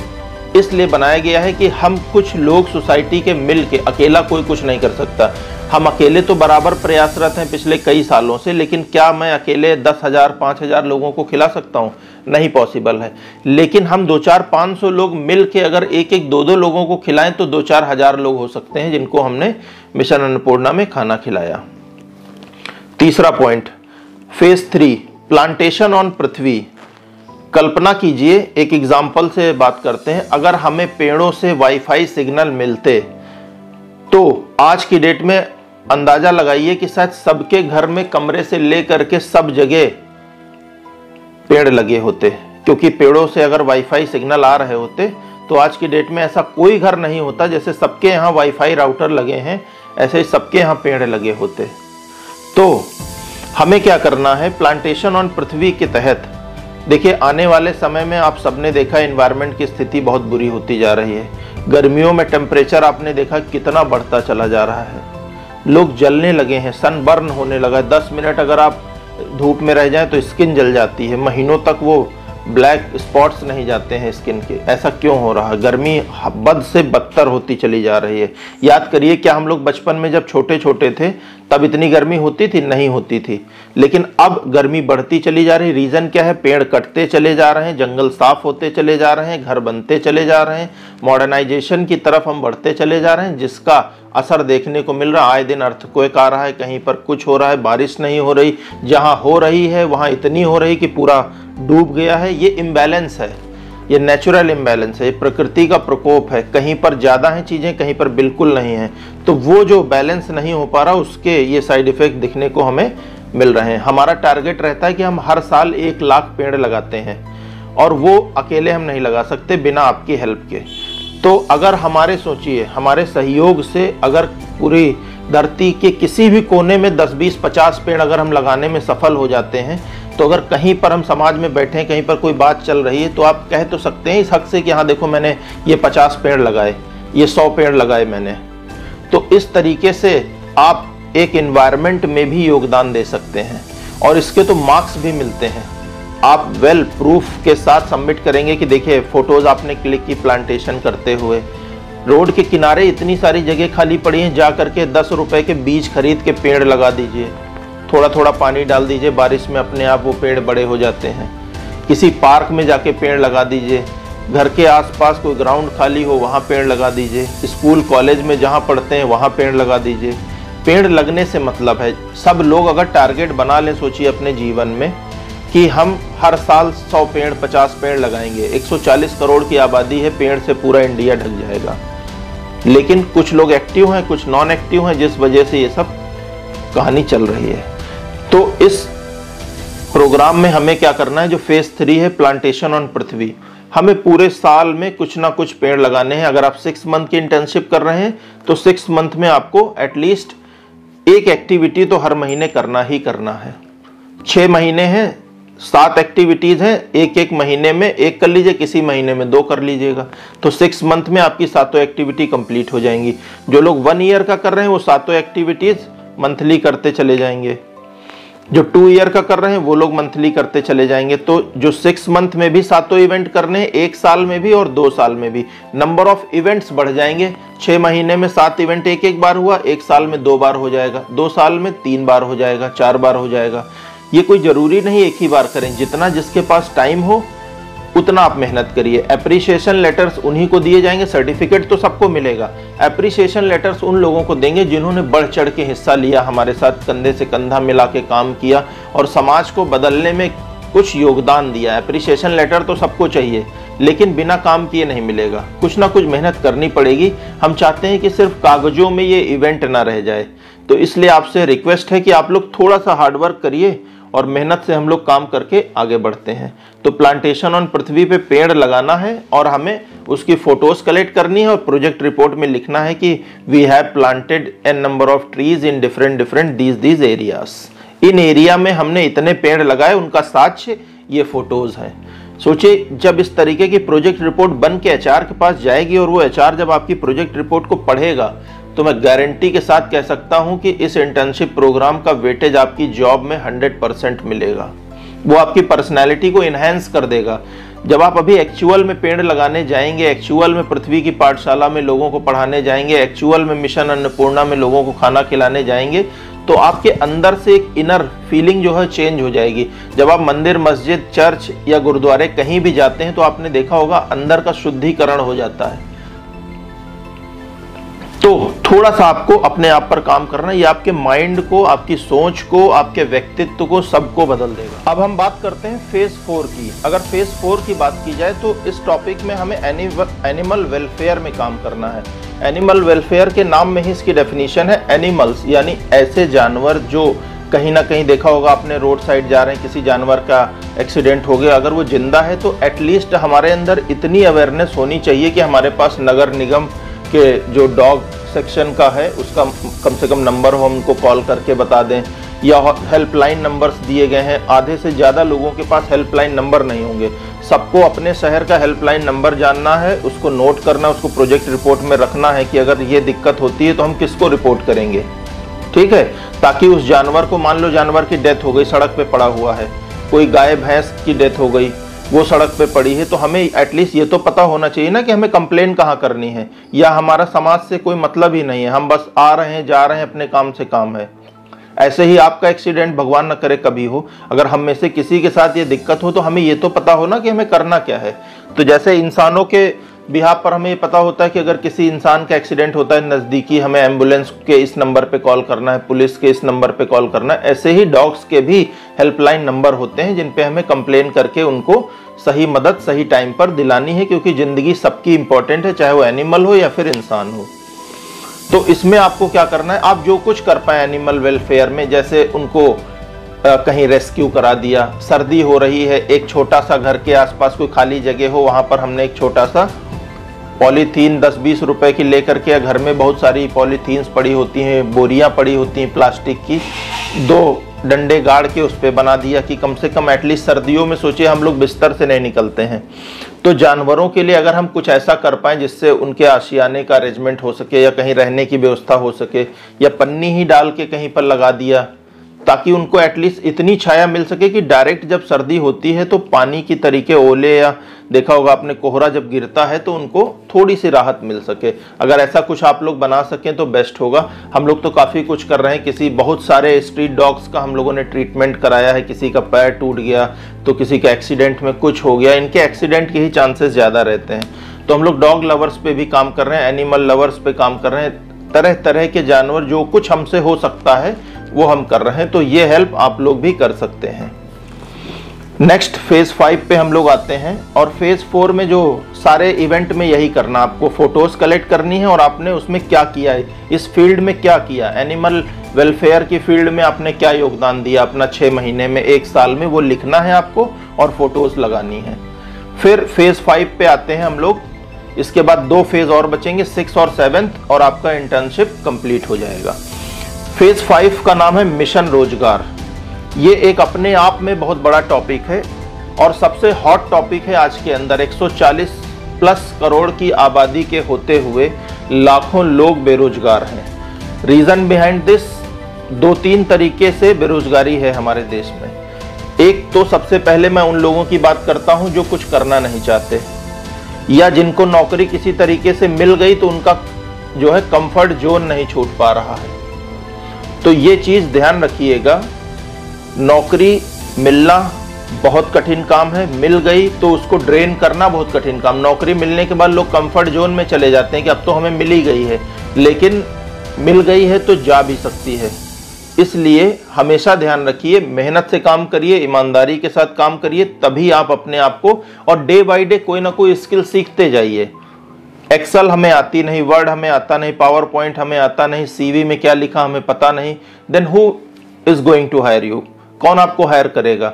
इसलिए बनाया गया है कि हम कुछ लोग सोसाइटी के मिल के, अकेला कोई कुछ नहीं कर सकता। हम अकेले तो बराबर प्रयासरत हैं पिछले कई सालों से, लेकिन क्या मैं अकेले 10,000 5,000 लोगों को खिला सकता हूँ? नहीं पॉसिबल है। लेकिन हम 2-4-500 लोग मिल के अगर 1-1 2-2 लोगों को खिलाएं तो 2-4 हज़ार लोग हो सकते हैं जिनको हमने मिशन अन्नपूर्णा में खाना खिलाया। तीसरा पॉइंट, फेज 3, प्लांटेशन ऑन पृथ्वी। कल्पना कीजिए, एक एग्जाम्पल से बात करते हैं। अगर हमें पेड़ों से वाईफाई सिग्नल मिलते तो आज की डेट में अंदाजा लगाइए कि शायद सबके घर में कमरे से लेकर के सब जगह पेड़ लगे होते, क्योंकि पेड़ों से अगर वाईफाई सिग्नल आ रहे होते तो आज की डेट में ऐसा कोई घर नहीं होता। जैसे सबके यहाँ वाईफाई राउटर लगे हैं, ऐसे ही सबके यहाँ पेड़ लगे होते। तो हमें क्या करना है, प्लांटेशन ऑन पृथ्वी के तहत देखिए, आने वाले समय में आप सबने देखा एनवायरनमेंट की स्थिति बहुत बुरी होती जा रही है। गर्मियों में टेम्परेचर आपने देखा कितना बढ़ता चला जा रहा है, लोग जलने लगे हैं, सनबर्न होने लगा है। 10 मिनट अगर आप धूप में रह जाएं तो स्किन जल जाती है, महीनों तक वो ब्लैक स्पॉट्स नहीं जाते हैं स्किन के। ऐसा क्यों हो रहा है? गर्मी बद से बदतर होती चली जा रही है। याद करिए, क्या हम लोग बचपन में जब छोटे छोटे थे तब इतनी गर्मी होती थी? नहीं होती थी। लेकिन अब गर्मी बढ़ती चली जा रही है। रीजन क्या है? पेड़ कटते चले जा रहे हैं, जंगल साफ होते चले जा रहे हैं, घर बनते चले जा रहे हैं, मॉडर्नाइजेशन की तरफ हम बढ़ते चले जा रहे हैं, जिसका असर देखने को मिल रहा है। आए दिन अर्थक्वेक आ रहा है, कहीं पर कुछ हो रहा है, बारिश नहीं हो रही, जहां हो रही है वहां इतनी हो रही कि पूरा डूब गया है। ये इम्बैलेंस है, ये नेचुरल इम्बैलेंस है, ये प्रकृति का प्रकोप है। कहीं पर ज़्यादा हैं चीज़ें, कहीं पर बिल्कुल नहीं है। तो वो जो बैलेंस नहीं हो पा रहा, उसके ये साइड इफ़ेक्ट दिखने को हमें मिल रहे हैं। हमारा टारगेट रहता है कि हम हर साल 1 लाख पेड़ लगाते हैं, और वो अकेले हम नहीं लगा सकते बिना आपकी हेल्प के। तो अगर हमारे सोचिए, हमारे सहयोग से अगर पूरी धरती के किसी भी कोने में 10, 20, 50 पेड़ अगर हम लगाने में सफल हो जाते हैं, तो अगर कहीं पर हम समाज में बैठे हैं, कहीं पर कोई बात चल रही है, तो आप कह तो सकते हैं इस हक से कि हाँ देखो, मैंने ये 50 पेड़ लगाए, ये 100 पेड़ लगाए मैंने। तो इस तरीके से आप एक एनवायरनमेंट में भी योगदान दे सकते हैं, और इसके तो मार्क्स भी मिलते हैं। आप वेल प्रूफ के साथ सबमिट करेंगे कि देखिए फोटोज आपने क्लिक की प्लांटेशन करते हुए। रोड के किनारे इतनी सारी जगह खाली पड़ी हैं, जा करके 10 रुपए के बीज खरीद के पेड़ लगा दीजिए, थोड़ा थोड़ा पानी डाल दीजिए, बारिश में अपने आप वो पेड़ बड़े हो जाते हैं। किसी पार्क में जाके पेड़ लगा दीजिए, घर के आसपास कोई ग्राउंड खाली हो वहाँ पेड़ लगा दीजिए, स्कूल कॉलेज में जहाँ पढ़ते हैं वहाँ पेड़ लगा दीजिए। पेड़ लगने से मतलब है, सब लोग अगर टारगेट बना लें, सोचिए अपने जीवन में कि हम हर साल 100 पेड़ 50 पेड़ लगाएंगे, 140 करोड़ की आबादी है, पेड़ से पूरा इंडिया ढक जाएगा। लेकिन कुछ लोग एक्टिव हैं, कुछ नॉन एक्टिव हैं, जिस वजह से ये सब कहानी चल रही है। तो इस प्रोग्राम में हमें क्या करना है, जो फेज 3 है प्लांटेशन ऑन पृथ्वी, हमें पूरे साल में कुछ ना कुछ पेड़ लगाने हैं। अगर आप 6 मंथ की इंटर्नशिप कर रहे हैं तो 6 मंथ में आपको एटलीस्ट एक एक्टिविटी तो हर महीने करना ही करना है। 6 महीने हैं, 7 एक्टिविटीज हैं, एक महीने में 1 कर लीजिए, किसी महीने में 2 कर लीजिएगा। तो 6 मंथ में आपकी 7 एक्टिविटी कंप्लीट हो जाएंगी। जो लोग 1 ईयर का कर रहे हैं वो 7 एक्टिविटीज मंथली करते चले जाएंगे, जो 2 ईयर का कर रहे हैं वो लोग मंथली करते चले जाएंगे। तो जो 6 मंथ में भी 7 इवेंट करने हैं, 1 साल में भी और 2 साल में भी, नंबर ऑफ इवेंट्स बढ़ जाएंगे। 6 महीने में 7 इवेंट एक बार हुआ, 1 साल में 2 बार हो जाएगा, 2 साल में 3 बार हो जाएगा, 4 बार हो जाएगा। ये कोई जरूरी नहीं एक ही बार करें, जितना जिसके पास टाइम हो उतना आप मेहनत करिए। एप्रिसिएशन लेटर्स उन्हीं को दिए जाएंगे, सर्टिफिकेट तो सबको मिलेगा। एप्रिसिएशन लेटर्स उन लोगों को देंगे जिन्होंने बढ़ चढ़ के हिस्सा लिया, हमारे साथ कंधे से कंधा मिला के काम किया और समाज को बदलने में कुछ योगदान दिया। एप्रिसिएशन लेटर तो सबको चाहिए, लेकिन बिना काम किए नहीं मिलेगा, कुछ ना कुछ मेहनत करनी पड़ेगी। हम चाहते हैं कि सिर्फ कागजों में ये इवेंट ना रह जाए। तो इसलिए आपसे रिक्वेस्ट है कि आप लोग थोड़ा सा हार्डवर्क करिए और मेहनत से हम लोग काम करके आगे बढ़ते हैं। तो प्लांटेशन ऑन पृथ्वी पे पेड़ लगाना है और हमें उसकी फोटोज कलेक्ट करनी है और प्रोजेक्ट रिपोर्ट में लिखना है कि we have planted an number of trees in different these areas. इन एरिया में हमने इतने पेड़ लगाए, उनका साक्ष्य ये फोटोज हैं। सोचिए, जब इस तरीके की प्रोजेक्ट रिपोर्ट बन के एचआर के पास जाएगी और वो एचआर जब आपकी प्रोजेक्ट रिपोर्ट को पढ़ेगा, तो मैं गारंटी के साथ कह सकता हूं कि इस इंटर्नशिप प्रोग्राम का वेटेज आपकी जॉब में 100% मिलेगा। वो आपकी पर्सनैलिटी को इन्हेंस कर देगा। जब आप अभी एक्चुअल में पेड़ लगाने जाएंगे, एक्चुअल में पृथ्वी की पाठशाला में लोगों को पढ़ाने जाएंगे, एक्चुअल में मिशन अन्नपूर्णा में लोगों को खाना खिलाने जाएंगे, तो आपके अंदर से एक इनर फीलिंग जो है चेंज हो जाएगी। जब आप मंदिर, मस्जिद, चर्च या गुरुद्वारे कहीं भी जाते हैं तो आपने देखा होगा अंदर का शुद्धिकरण हो जाता है। तो थोड़ा सा आपको अपने आप पर काम करना है, ये आपके माइंड को, आपकी सोच को, आपके व्यक्तित्व को, सबको बदल देगा। अब हम बात करते हैं फेज 4 की। अगर फेज 4 की बात की जाए तो इस टॉपिक में हमें एनिमल वेलफेयर में काम करना है। एनिमल वेलफेयर के नाम में ही इसकी डेफिनेशन है एनिमल्स, यानी ऐसे जानवर जो कहीं ना कहीं देखा होगा आपने, रोड साइड जा रहे हैं, किसी जानवर का एक्सीडेंट हो गया, अगर वो जिंदा है तो एटलीस्ट हमारे अंदर इतनी अवेयरनेस होनी चाहिए कि हमारे पास नगर निगम के जो डॉग सेक्शन का है उसका कम से कम नंबर हो, हम उनको कॉल करके बता दें, या हेल्पलाइन नंबर्स दिए गए हैं। आधे से ज़्यादा लोगों के पास हेल्पलाइन नंबर नहीं होंगे। सबको अपने शहर का हेल्पलाइन नंबर जानना है, उसको नोट करना, उसको प्रोजेक्ट रिपोर्ट में रखना है कि अगर ये दिक्कत होती है तो हम किसको रिपोर्ट करेंगे, ठीक है, ताकि उस जानवर को, मान लो जानवर की डेथ हो गई, सड़क पे पड़ा हुआ है, कोई गाय भैंस की डेथ हो गई, वो सड़क पे पड़ी है, तो हमें एटलीस्ट ये तो पता होना चाहिए ना कि हमें कंप्लेन कहाँ करनी है, या हमारा समाज से कोई मतलब ही नहीं है, हम बस आ रहे हैं जा रहे हैं, अपने काम से काम है। ऐसे ही आपका एक्सीडेंट भगवान न करे कभी हो, अगर हम में से किसी के साथ ये दिक्कत हो तो हमें ये तो पता हो ना कि हमें करना क्या है। तो जैसे इंसानों के बिहाफ पर हमें ये पता होता है कि अगर किसी इंसान का एक्सीडेंट होता है नज़दीकी, हमें एम्बुलेंस के इस नंबर पे कॉल करना है, पुलिस के इस नंबर पे कॉल करना है, ऐसे ही डॉग्स के भी हेल्पलाइन नंबर होते हैं जिन पे हमें कंप्लेन करके उनको सही मदद सही टाइम पर दिलानी है, क्योंकि ज़िंदगी सबकी इंपॉर्टेंट है, चाहे वो एनिमल हो या फिर इंसान हो। तो इसमें आपको क्या करना है, आप जो कुछ कर पाए एनिमल वेलफेयर में, जैसे उनको कहीं रेस्क्यू करा दिया, सर्दी हो रही है, एक छोटा सा घर के आसपास कोई खाली जगह हो, वहाँ पर हमने एक छोटा सा पॉलीथीन 10-20 रुपए की लेकर के, घर में बहुत सारी पॉलीथीन्स पड़ी होती हैं, बोरियां पड़ी होती हैं प्लास्टिक की, 2 डंडे गाड़ के उस पर बना दिया कि कम से कम एटलीस्ट सर्दियों में, सोचिए हम लोग बिस्तर से नहीं निकलते हैं, तो जानवरों के लिए अगर हम कुछ ऐसा कर पाएँ जिससे उनके आशियाने का अरेंजमेंट हो सके, या कहीं रहने की व्यवस्था हो सके, या पन्नी ही डाल के कहीं पर लगा दिया ताकि उनको एटलीस्ट इतनी छाया मिल सके कि डायरेक्ट जब सर्दी होती है तो पानी की तरीके, ओले या देखा होगा आपने कोहरा जब गिरता है तो उनको थोड़ी सी राहत मिल सके। अगर ऐसा कुछ आप लोग बना सकें तो बेस्ट होगा। हम लोग तो काफ़ी कुछ कर रहे हैं, किसी बहुत सारे स्ट्रीट डॉग्स का हम लोगों ने ट्रीटमेंट कराया है, किसी का पैर टूट गया तो किसी का एक्सीडेंट में कुछ हो गया, इनके एक्सीडेंट के ही चांसेस ज़्यादा रहते हैं। तो हम लोग डॉग लवर्स पे भी काम कर रहे हैं, एनिमल लवर्स पे काम कर रहे हैं, तरह तरह के जानवर जो कुछ हमसे हो सकता है वो हम कर रहे हैं, तो ये हेल्प आप लोग भी कर सकते हैं। नेक्स्ट फेज 5 पे हम लोग आते हैं, और फेज 4 में जो सारे इवेंट में यही करना, आपको फोटोज कलेक्ट करनी है और आपने उसमें क्या किया है, इस फील्ड में क्या किया, एनिमल वेलफेयर की फील्ड में आपने क्या योगदान दिया अपना 6 महीने में, 1 साल में, वो लिखना है आपको और फोटोज लगानी है। फिर फेज 5 पे आते हैं हम लोग, इसके बाद 2 फेज और बचेंगे, 6 और 7th, और आपका इंटर्नशिप कंप्लीट हो जाएगा। फेज 5 का नाम है मिशन रोजगार। ये एक अपने आप में बहुत बड़ा टॉपिक है और सबसे हॉट टॉपिक है आज के अंदर। 140+ करोड़ की आबादी के होते हुए लाखों लोग बेरोजगार हैं। रीजन बिहाइंड दिस, 2-3 तरीके से बेरोजगारी है हमारे देश में। एक तो सबसे पहले मैं उन लोगों की बात करता हूं जो कुछ करना नहीं चाहते, या जिनको नौकरी किसी तरीके से मिल गई तो उनका जो है कंफर्ट जोन नहीं छूट पा रहा है। तो ये चीज़ ध्यान रखिएगा, नौकरी मिलना बहुत कठिन काम है, मिल गई तो उसको ड्रेन करना बहुत कठिन काम। नौकरी मिलने के बाद लोग कंफर्ट जोन में चले जाते हैं कि अब तो हमें मिल ही गई है, लेकिन मिल गई है तो जा भी सकती है। इसलिए हमेशा ध्यान रखिए, मेहनत से काम करिए, ईमानदारी के साथ काम करिए, तभी आप अपने आप को, और डे बाय डे कोई ना कोई स्किल सीखते जाइए। एक्सेल हमें आती नहीं, वर्ड हमें आता नहीं, पावर पॉइंट हमें आता नहीं, सीवी में क्या लिखा हमें पता नहीं, then who is going to hire you, कौन आपको हायर करेगा।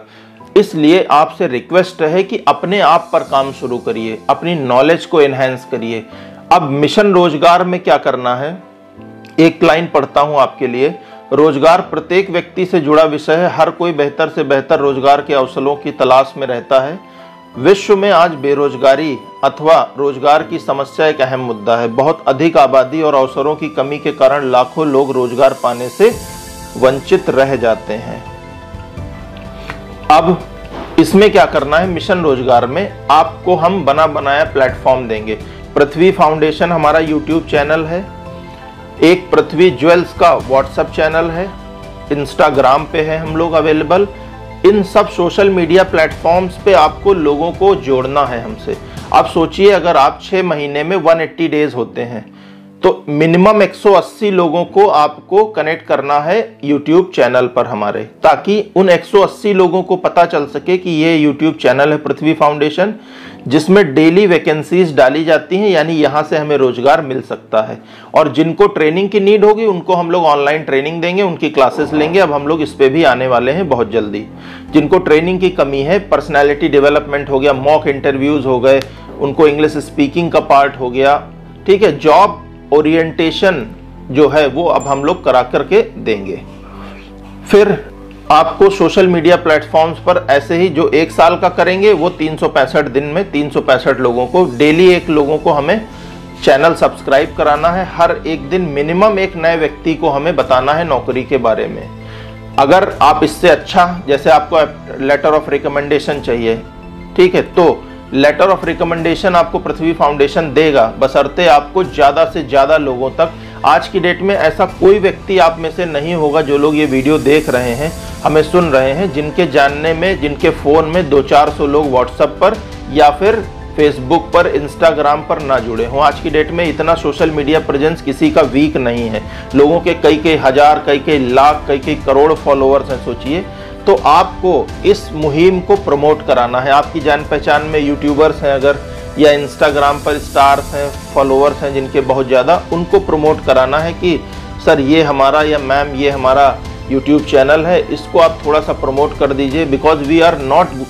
इसलिए आपसे रिक्वेस्ट है कि अपने आप पर काम शुरू करिए, अपनी नॉलेज को एनहेंस करिए। अब मिशन रोजगार में क्या करना है, एक लाइन पढ़ता हूं आपके लिए। रोजगार प्रत्येक व्यक्ति से जुड़ा विषय है, हर कोई बेहतर से बेहतर रोजगार के अवसरों की तलाश में रहता है। विश्व में आज बेरोजगारी अथवा रोजगार की समस्या एक अहम मुद्दा है। बहुत अधिक आबादी और अवसरों की कमी के कारण लाखों लोग रोजगार पाने से वंचित रह जाते हैं। अब इसमें क्या करना है, मिशन रोजगार में आपको हम बना बनाया प्लेटफॉर्म देंगे। पृथ्वी फाउंडेशन हमारा यूट्यूब चैनल है, एक पृथ्वी ज्वेल्स का व्हाट्सएप चैनल है, इंस्टाग्राम पे है हम लोग अवेलेबल। इन सब सोशल मीडिया प्लेटफॉर्म्स पे आपको लोगों को जोड़ना है हमसे। आप सोचिए, अगर आप 6 महीने में 180 डेज होते हैं, तो मिनिमम 180 लोगों को आपको कनेक्ट करना है YouTube चैनल पर हमारे, ताकि उन 180 लोगों को पता चल सके कि ये YouTube चैनल है पृथ्वी फाउंडेशन, जिसमें डेली वैकेंसीज डाली जाती हैं, यानी यहाँ से हमें रोजगार मिल सकता है। और जिनको ट्रेनिंग की नीड होगी उनको हम लोग ऑनलाइन ट्रेनिंग देंगे, उनकी क्लासेस लेंगे। अब हम लोग इस पे भी आने वाले हैं बहुत जल्दी। जिनको ट्रेनिंग की कमी है, पर्सनैलिटी डेवलपमेंट हो गया, मॉक इंटरव्यूज हो गए, उनको इंग्लिश स्पीकिंग का पार्ट हो गया, ठीक है, जॉब ओरिएंटेशन जो है वो अब हम लोग करा करके देंगे। फिर आपको सोशल मीडिया प्लेटफॉर्म्स पर ऐसे ही जो 1 साल का करेंगे वो 365 दिन में 365 लोगों को, डेली 1 लोगों को हमें चैनल सब्सक्राइब कराना है। हर एक दिन मिनिमम 1 नए व्यक्ति को हमें बताना है नौकरी के बारे में। अगर आप इससे अच्छा, जैसे आपको लेटर ऑफ रिकमेंडेशन चाहिए, ठीक है, तो लेटर ऑफ रिकमेंडेशन आपको पृथ्वी फाउंडेशन देगा, बशर्ते आपको ज़्यादा से ज़्यादा लोगों तक। आज की डेट में ऐसा कोई व्यक्ति आप में से नहीं होगा, जो लोग ये वीडियो देख रहे हैं, हमें सुन रहे हैं, जिनके जानने में, जिनके फ़ोन में 200-400 लोग व्हाट्सएप पर या फिर फेसबुक पर, इंस्टाग्राम पर ना जुड़े हों। आज की डेट में इतना सोशल मीडिया प्रेजेंस किसी का वीक नहीं है। लोगों के कई हज़ार, कई लाख, कई करोड़ फॉलोअर्स हैं, सोचिए। तो आपको इस मुहिम को प्रमोट कराना है। आपकी जान पहचान में यूट्यूबर्स हैं अगर, या इंस्टाग्राम पर स्टार्स हैं, फॉलोअर्स हैं जिनके बहुत ज़्यादा, उनको प्रमोट कराना है कि सर ये हमारा, या मैम ये हमारा यूट्यूब चैनल है, इसको आप थोड़ा सा प्रमोट कर दीजिए। Because we are not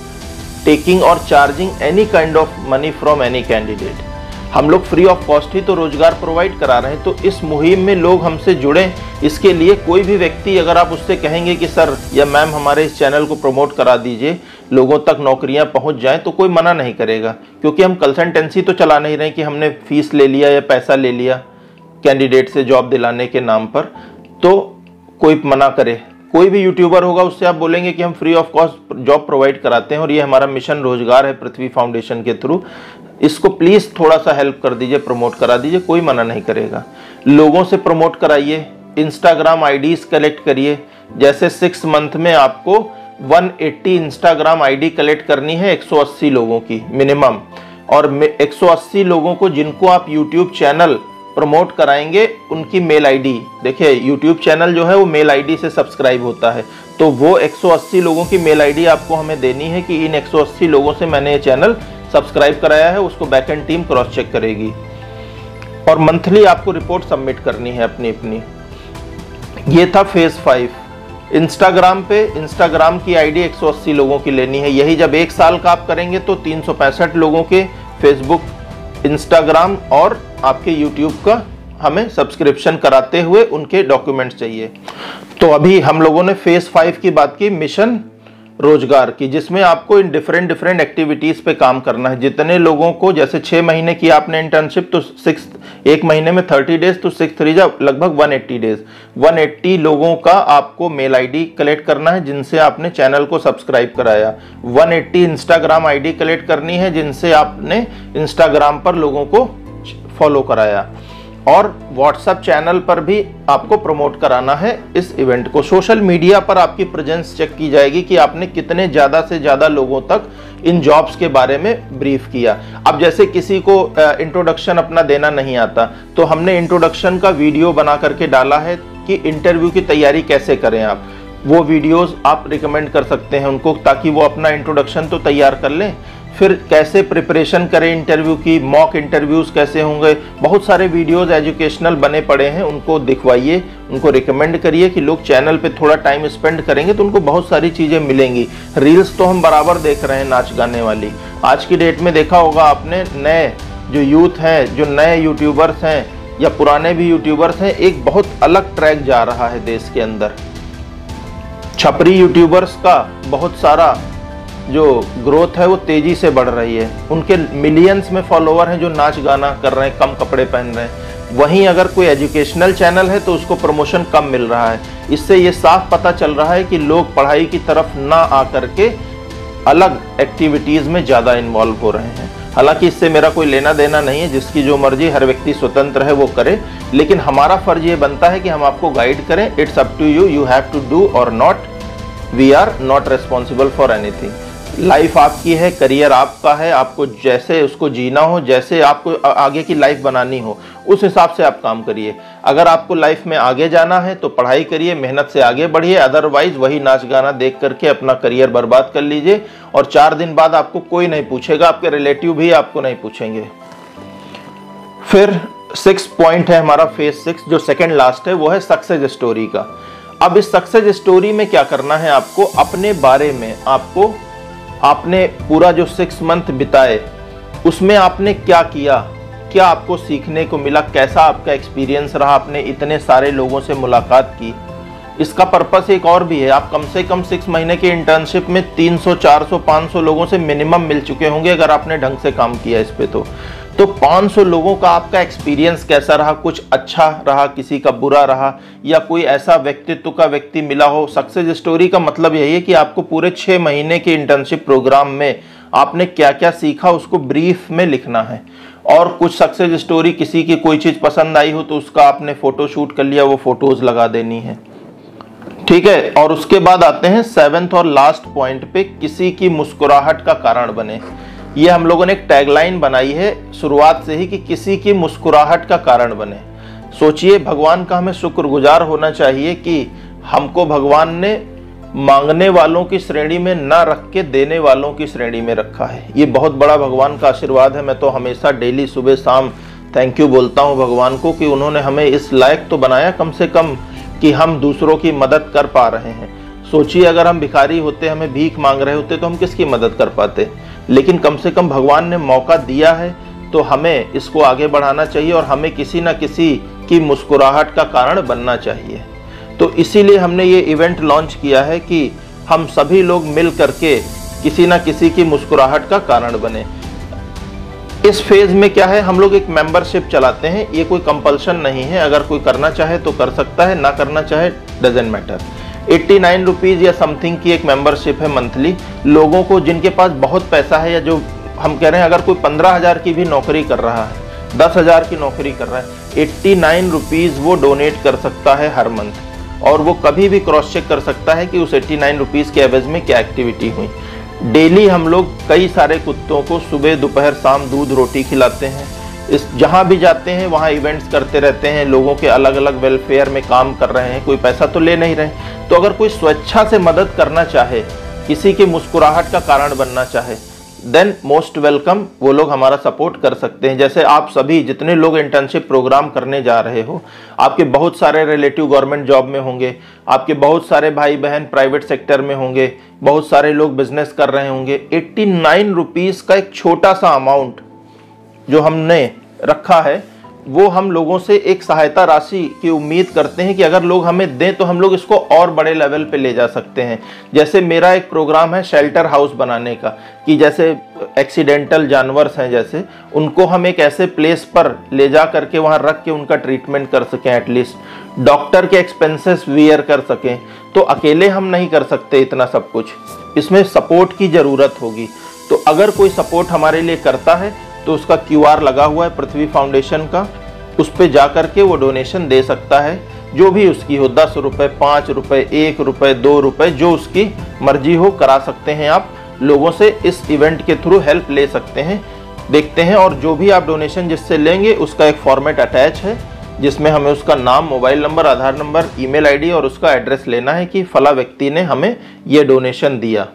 taking or charging any kind of money from any candidate. हम लोग फ्री ऑफ कॉस्ट ही तो रोजगार प्रोवाइड करा रहे हैं। तो इस मुहिम में लोग हमसे जुड़ें। इसके लिए कोई भी व्यक्ति, अगर आप उससे कहेंगे कि सर या मैम हमारे इस चैनल को प्रमोट करा दीजिए, लोगों तक नौकरियां पहुंच जाएं, तो कोई मना नहीं करेगा। क्योंकि हम कंसल्टेंसी तो चला नहीं रहे कि हमने फीस ले लिया या पैसा ले लिया कैंडिडेट से जॉब दिलाने के नाम पर, तो कोई मना करे। कोई भी यूट्यूबर होगा, उससे आप बोलेंगे कि हम free of cost job provide कराते हैं और ये हमारा मिशन रोजगार है पृथ्वी फाउंडेशन के थ्रू, इसको प्लीज़ थोड़ा सा हेल्प कर दीजिए, प्रमोट करा दीजिए, कोई मना नहीं करेगा। लोगों से प्रमोट कराइए, इंस्टाग्राम आईडीज कलेक्ट करिए। जैसे 6 मंथ में आपको 180 इंस्टाग्राम आईडी कलेक्ट करनी है 180 लोगों की मिनिमम, और 180 लोगों को जिनको आप यूट्यूब चैनल प्रमोट कराएंगे उनकी मेल आईडी, देखिए यूट्यूब चैनल जो है वो मेल आईडी से सब्सक्राइब होता है, तो वो 180 लोगों की मेल आईडी आपको हमें देनी है कि इन 180 लोगों से मैंने ये चैनल सब्सक्राइब कराया है। उसको बैकएंड टीम क्रॉस चेक करेगी और मंथली आपको रिपोर्ट सबमिट करनी है अपनी। ये था फेज 5। इंस्टाग्राम पे, इंस्टाग्राम की आईडी 180 लोगों की लेनी है। यही जब 1 साल का आप करेंगे तो 365 लोगों के फेसबुक, इंस्टाग्राम और आपके यूट्यूब का हमें सब्सक्रिप्शन कराते हुए उनके डॉक्यूमेंट्स चाहिए। तो अभी हम लोगों ने फेज 5 की बात की, मिशन रोजगार की, जिसमें आपको इन डिफरेंट एक्टिविटीज पे काम करना है। जितने लोगों को, जैसे 6 महीने की आपने इंटर्नशिप, तो 1 महीने में 30 डेज, तो 6 3 लगभग 180 डेज। 180 लोगों का आपको मेल आईडी कलेक्ट करना है जिनसे आपने चैनल को सब्सक्राइब कराया। 180 इंस्टाग्राम आईडी कलेक्ट करनी है जिनसे आपने इंस्टाग्राम पर लोगों को फॉलो कराया, और व्हाट्सएप चैनल पर भी आपको प्रमोट कराना है इस इवेंट को। सोशल मीडिया पर आपकी प्रेजेंस चेक की जाएगी कि आपने कितने ज़्यादा से ज़्यादा लोगों तक इन जॉब्स के बारे में ब्रीफ किया। अब जैसे किसी को इंट्रोडक्शन अपना देना नहीं आता, तो हमने इंट्रोडक्शन का वीडियो बना करके डाला है कि इंटरव्यू की तैयारी कैसे करें आप। वो वीडियोस आप रिकमेंड कर सकते हैं उनको, ताकि वो अपना इंट्रोडक्शन तो तैयार कर लें। फिर कैसे प्रिपरेशन करें इंटरव्यू की, मॉक इंटरव्यूज कैसे होंगे, बहुत सारे वीडियोस एजुकेशनल बने पड़े हैं, उनको दिखवाइए, उनको रिकमेंड करिए कि लोग चैनल पे थोड़ा टाइम स्पेंड करेंगे तो उनको बहुत सारी चीज़ें मिलेंगी। रील्स तो हम बराबर देख रहे हैं नाच गाने वाली। आज की डेट में देखा होगा आपने, नए जो यूथ हैं, जो नए यूट्यूबर्स हैं या पुराने भी यूट्यूबर्स हैं, एक बहुत अलग ट्रैक जा रहा है देश के अंदर। छपरी यूट्यूबर्स का बहुत सारा जो ग्रोथ है वो तेजी से बढ़ रही है। उनके मिलियंस में फॉलोवर हैं जो नाच गाना कर रहे हैं, कम कपड़े पहन रहे हैं। वहीं अगर कोई एजुकेशनल चैनल है तो उसको प्रमोशन कम मिल रहा है। इससे ये साफ पता चल रहा है कि लोग पढ़ाई की तरफ ना आकर के अलग एक्टिविटीज़ में ज़्यादा इन्वॉल्व हो रहे हैं। हालांकि इससे मेरा कोई लेना देना नहीं है, जिसकी जो मर्जी, हर व्यक्ति स्वतंत्र है वो करे, लेकिन हमारा फर्ज ये बनता है कि हम आपको गाइड करें। It's up to you, you have to do or not, we are not responsible for anything. Life आपकी है, करियर आपका है, आपको जैसे उसको जीना हो, जैसे आपको आगे की लाइफ बनानी हो, उस हिसाब से आप काम करिए। अगर आपको लाइफ में आगे जाना है तो पढ़ाई करिए, मेहनत से आगे बढ़िए, अदरवाइज वही नाच गाना देख करके अपना करियर बर्बाद कर लीजिए और 4 दिन बाद आपको कोई नहीं पूछेगा, आपके रिलेटिव भी आपको नहीं पूछेंगे। फिर 6 पॉइंट है हमारा फेज 6, जो सेकेंड लास्ट है, वो है सक्सेस स्टोरी का। अब इस सक्सेस स्टोरी में क्या करना है आपको, अपने बारे में आपको, आपने पूरा जो 6 मंथ बिताए उसमें आपने क्या किया, क्या आपको सीखने को मिला, कैसा आपका एक्सपीरियंस रहा, आपने इतने सारे लोगों से मुलाकात की। इसका पर्पस एक और भी है, आप कम से कम 6 महीने के इंटर्नशिप में 300, 400, 500 लोगों से मिनिमम मिल चुके होंगे अगर आपने ढंग से काम किया इस पे। तो 500 लोगों का आपका एक्सपीरियंस कैसा रहा, कुछ अच्छा रहा, किसी का बुरा रहा, या कोई ऐसा व्यक्तित्व का व्यक्ति मिला हो। सक्सेस स्टोरी का मतलब यही है कि आपको पूरे 6 महीने के इंटर्नशिप प्रोग्राम में आपने क्या क्या सीखा उसको ब्रीफ में लिखना है। और कुछ सक्सेस स्टोरी, किसी की कोई चीज़ पसंद आई हो तो उसका आपने फोटो शूट कर लिया, वो फोटोज लगा देनी है, ठीक है। और उसके बाद आते हैं 7th और लास्ट पॉइंट पे, किसी की मुस्कुराहट का कारण बने। ये हम लोगों ने एक टैगलाइन बनाई है शुरुआत से ही कि किसी की मुस्कुराहट का कारण बने। सोचिए, भगवान का हमें शुक्रगुजार होना चाहिए कि हमको भगवान ने मांगने वालों की श्रेणी में ना रख के देने वालों की श्रेणी में रखा है। ये बहुत बड़ा भगवान का आशीर्वाद है। मैं तो हमेशा डेली सुबह शाम थैंक यू बोलता हूँ भगवान को कि उन्होंने हमें इस लायक तो बनाया कम से कम कि हम दूसरों की मदद कर पा रहे हैं। सोचिए, अगर हम भिखारी होते, हमें भीख मांग रहे होते तो हम किसकी मदद कर पाते। लेकिन कम से कम भगवान ने मौका दिया है तो हमें इसको आगे बढ़ाना चाहिए और हमें किसी न किसी की मुस्कुराहट का कारण बनना चाहिए। तो इसीलिए हमने ये इवेंट लॉन्च किया है कि हम सभी लोग मिल करके किसी न किसी की मुस्कुराहट का कारण बने। इस फेज में क्या है, हम लोग एक मेंबरशिप चलाते हैं। ये कोई कंपल्शन नहीं है, अगर कोई करना चाहे तो कर सकता है, ना करना चाहे डजेंट मैटर। 89 रुपीज़ या समथिंग की एक मेंबरशिप है मंथली। लोगों को जिनके पास बहुत पैसा है, या जो हम कह रहे हैं अगर कोई 15,000 की भी नौकरी कर रहा है, 10,000 की नौकरी कर रहा है, 89 रुपीज़ वो डोनेट कर सकता है हर मंथ। और वो कभी भी क्रॉस चेक कर सकता है कि उस 89 रुपीज़ के एवज में क्या एक्टिविटी हुई। डेली हम लोग कई सारे कुत्तों को सुबह दोपहर शाम दूध रोटी खिलाते हैं। इस जहाँ भी जाते हैं वहाँ इवेंट्स करते रहते हैं, लोगों के अलग अलग वेलफेयर में काम कर रहे हैं, कोई पैसा तो ले नहीं रहे। तो अगर कोई स्वेच्छा से मदद करना चाहे, किसी की मुस्कुराहट का कारण बनना चाहे, देन मोस्ट वेलकम, वो लोग हमारा सपोर्ट कर सकते हैं। जैसे आप सभी जितने लोग इंटर्नशिप प्रोग्राम करने जा रहे हो, आपके बहुत सारे रिलेटिव गवर्नमेंट जॉब में होंगे, आपके बहुत सारे भाई बहन प्राइवेट सेक्टर में होंगे, बहुत सारे लोग बिजनेस कर रहे होंगे। 89 रुपीज़ का एक छोटा सा अमाउंट जो हमने रखा है, वो हम लोगों से एक सहायता राशि की उम्मीद करते हैं कि अगर लोग हमें दें तो हम लोग इसको और बड़े लेवल पे ले जा सकते हैं। जैसे मेरा एक प्रोग्राम है शेल्टर हाउस बनाने का, कि जैसे एक्सीडेंटल जानवर्स हैं, जैसे उनको हम एक ऐसे प्लेस पर ले जा करके वहाँ रख के उनका ट्रीटमेंट कर सकें, एटलीस्ट डॉक्टर के एक्सपेंसेस वियर कर सकें। तो अकेले हम नहीं कर सकते इतना सब कुछ, इसमें सपोर्ट की ज़रूरत होगी। तो अगर कोई सपोर्ट हमारे लिए करता है तो उसका QR लगा हुआ है पृथ्वी फाउंडेशन का, उस पे जा करके वो डोनेशन दे सकता है, जो भी उसकी हो, 10 रुपये, 5 रुपये, 1 रुपये, 2 रुपये, जो उसकी मर्जी हो करा सकते हैं। आप लोगों से इस इवेंट के थ्रू हेल्प ले सकते हैं, देखते हैं। और जो भी आप डोनेशन जिससे लेंगे उसका एक फॉर्मेट अटैच है जिसमें हमें उसका नाम, मोबाइल नंबर, आधार नंबर, ईमेल आईडी और उसका एड्रेस लेना है कि फला व्यक्ति ने हमें ये डोनेशन दिया।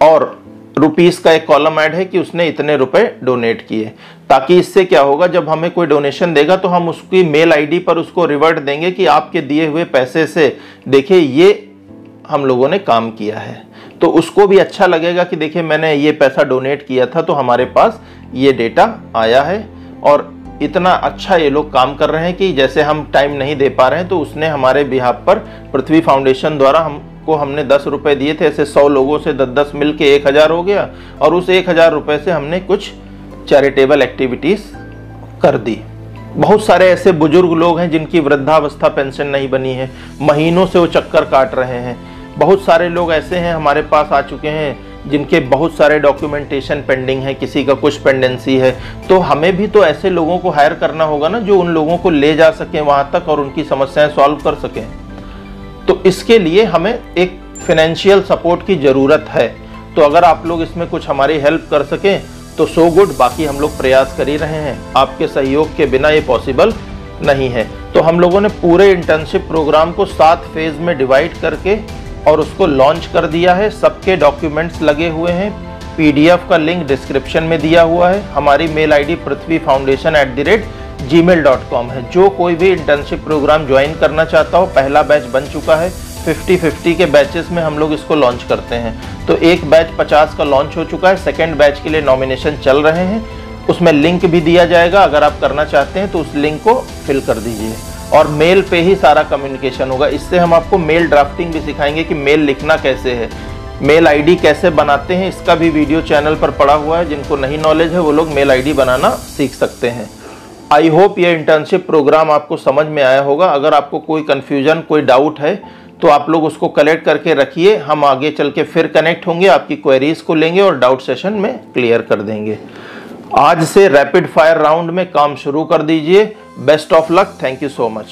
और रुपीस का एक कॉलम ऐड है कि उसने इतने रुपए डोनेट किए, ताकि इससे क्या होगा, जब हमें कोई डोनेशन देगा तो हम उसकी मेल आईडी पर उसको रिवर्ट देंगे कि आपके दिए हुए पैसे से देखिए ये हम लोगों ने काम किया है। तो उसको भी अच्छा लगेगा कि देखिए मैंने ये पैसा डोनेट किया था तो हमारे पास ये डेटा आया है और इतना अच्छा ये लोग काम कर रहे हैं कि जैसे हम टाइम नहीं दे पा रहे हैं तो उसने हमारे बिहाफ पर पृथ्वी फाउंडेशन द्वारा हमने 10 रुपए दिए थे। ऐसे 100 लोगों से 10-10 मिल के 1000 हो गया और उस 1000 रुपए से हमने कुछ चैरिटेबल एक्टिविटीज कर दी। बहुत सारे ऐसे बुजुर्ग लोग हैं जिनकी वृद्धावस्था पेंशन नहीं बनी है, महीनों से वो चक्कर काट रहे हैं। बहुत सारे लोग ऐसे हैं हमारे पास आ चुके हैं जिनके बहुत सारे डॉक्यूमेंटेशन पेंडिंग है, किसी का कुछ पेंडेंसी है। तो हमें भी तो ऐसे लोगों को हायर करना होगा ना, जो उन लोगों को ले जा सकें वहाँ तक और उनकी समस्याएं सॉल्व कर सकें। तो इसके लिए हमें एक फाइनेंशियल सपोर्ट की ज़रूरत है। तो अगर आप लोग इसमें कुछ हमारी हेल्प कर सकें तो सो गुड, बाकी हम लोग प्रयास कर ही रहे हैं। आपके सहयोग के बिना ये पॉसिबल नहीं है। तो हम लोगों ने पूरे इंटर्नशिप प्रोग्राम को 7 फेज में डिवाइड करके और उसको लॉन्च कर दिया है। सबके डॉक्यूमेंट्स लगे हुए हैं। PDF का लिंक डिस्क्रिप्शन में दिया हुआ है। हमारी मेल ID prithvifoundation@gmail.com है। जो कोई भी इंटर्नशिप प्रोग्राम ज्वाइन करना चाहता हो, पहला बैच बन चुका है। 50-50 के बैचेस में हम लोग इसको लॉन्च करते हैं। तो एक बैच 50 का लॉन्च हो चुका है। सेकेंड बैच के लिए नॉमिनेशन चल रहे हैं। उसमें लिंक भी दिया जाएगा, अगर आप करना चाहते हैं तो उस लिंक को फिल कर दीजिए। और मेल पे ही सारा कम्युनिकेशन होगा। इससे हम आपको मेल ड्राफ्टिंग भी सिखाएंगे कि मेल लिखना कैसे है, मेल ID कैसे बनाते हैं, इसका भी वीडियो चैनल पर पड़ा हुआ है। जिनको नहीं नॉलेज है वो लोग मेल ID बनाना सीख सकते हैं। आई होप ये इंटर्नशिप प्रोग्राम आपको समझ में आया होगा। अगर आपको कोई कन्फ्यूजन, कोई डाउट है तो आप लोग उसको कलेक्ट करके रखिए। हम आगे चल के फिर कनेक्ट होंगे, आपकी क्वेरीज को लेंगे और डाउट सेशन में क्लियर कर देंगे। आज से रैपिड फायर राउंड में काम शुरू कर दीजिए। Best of luck. Thank you so much.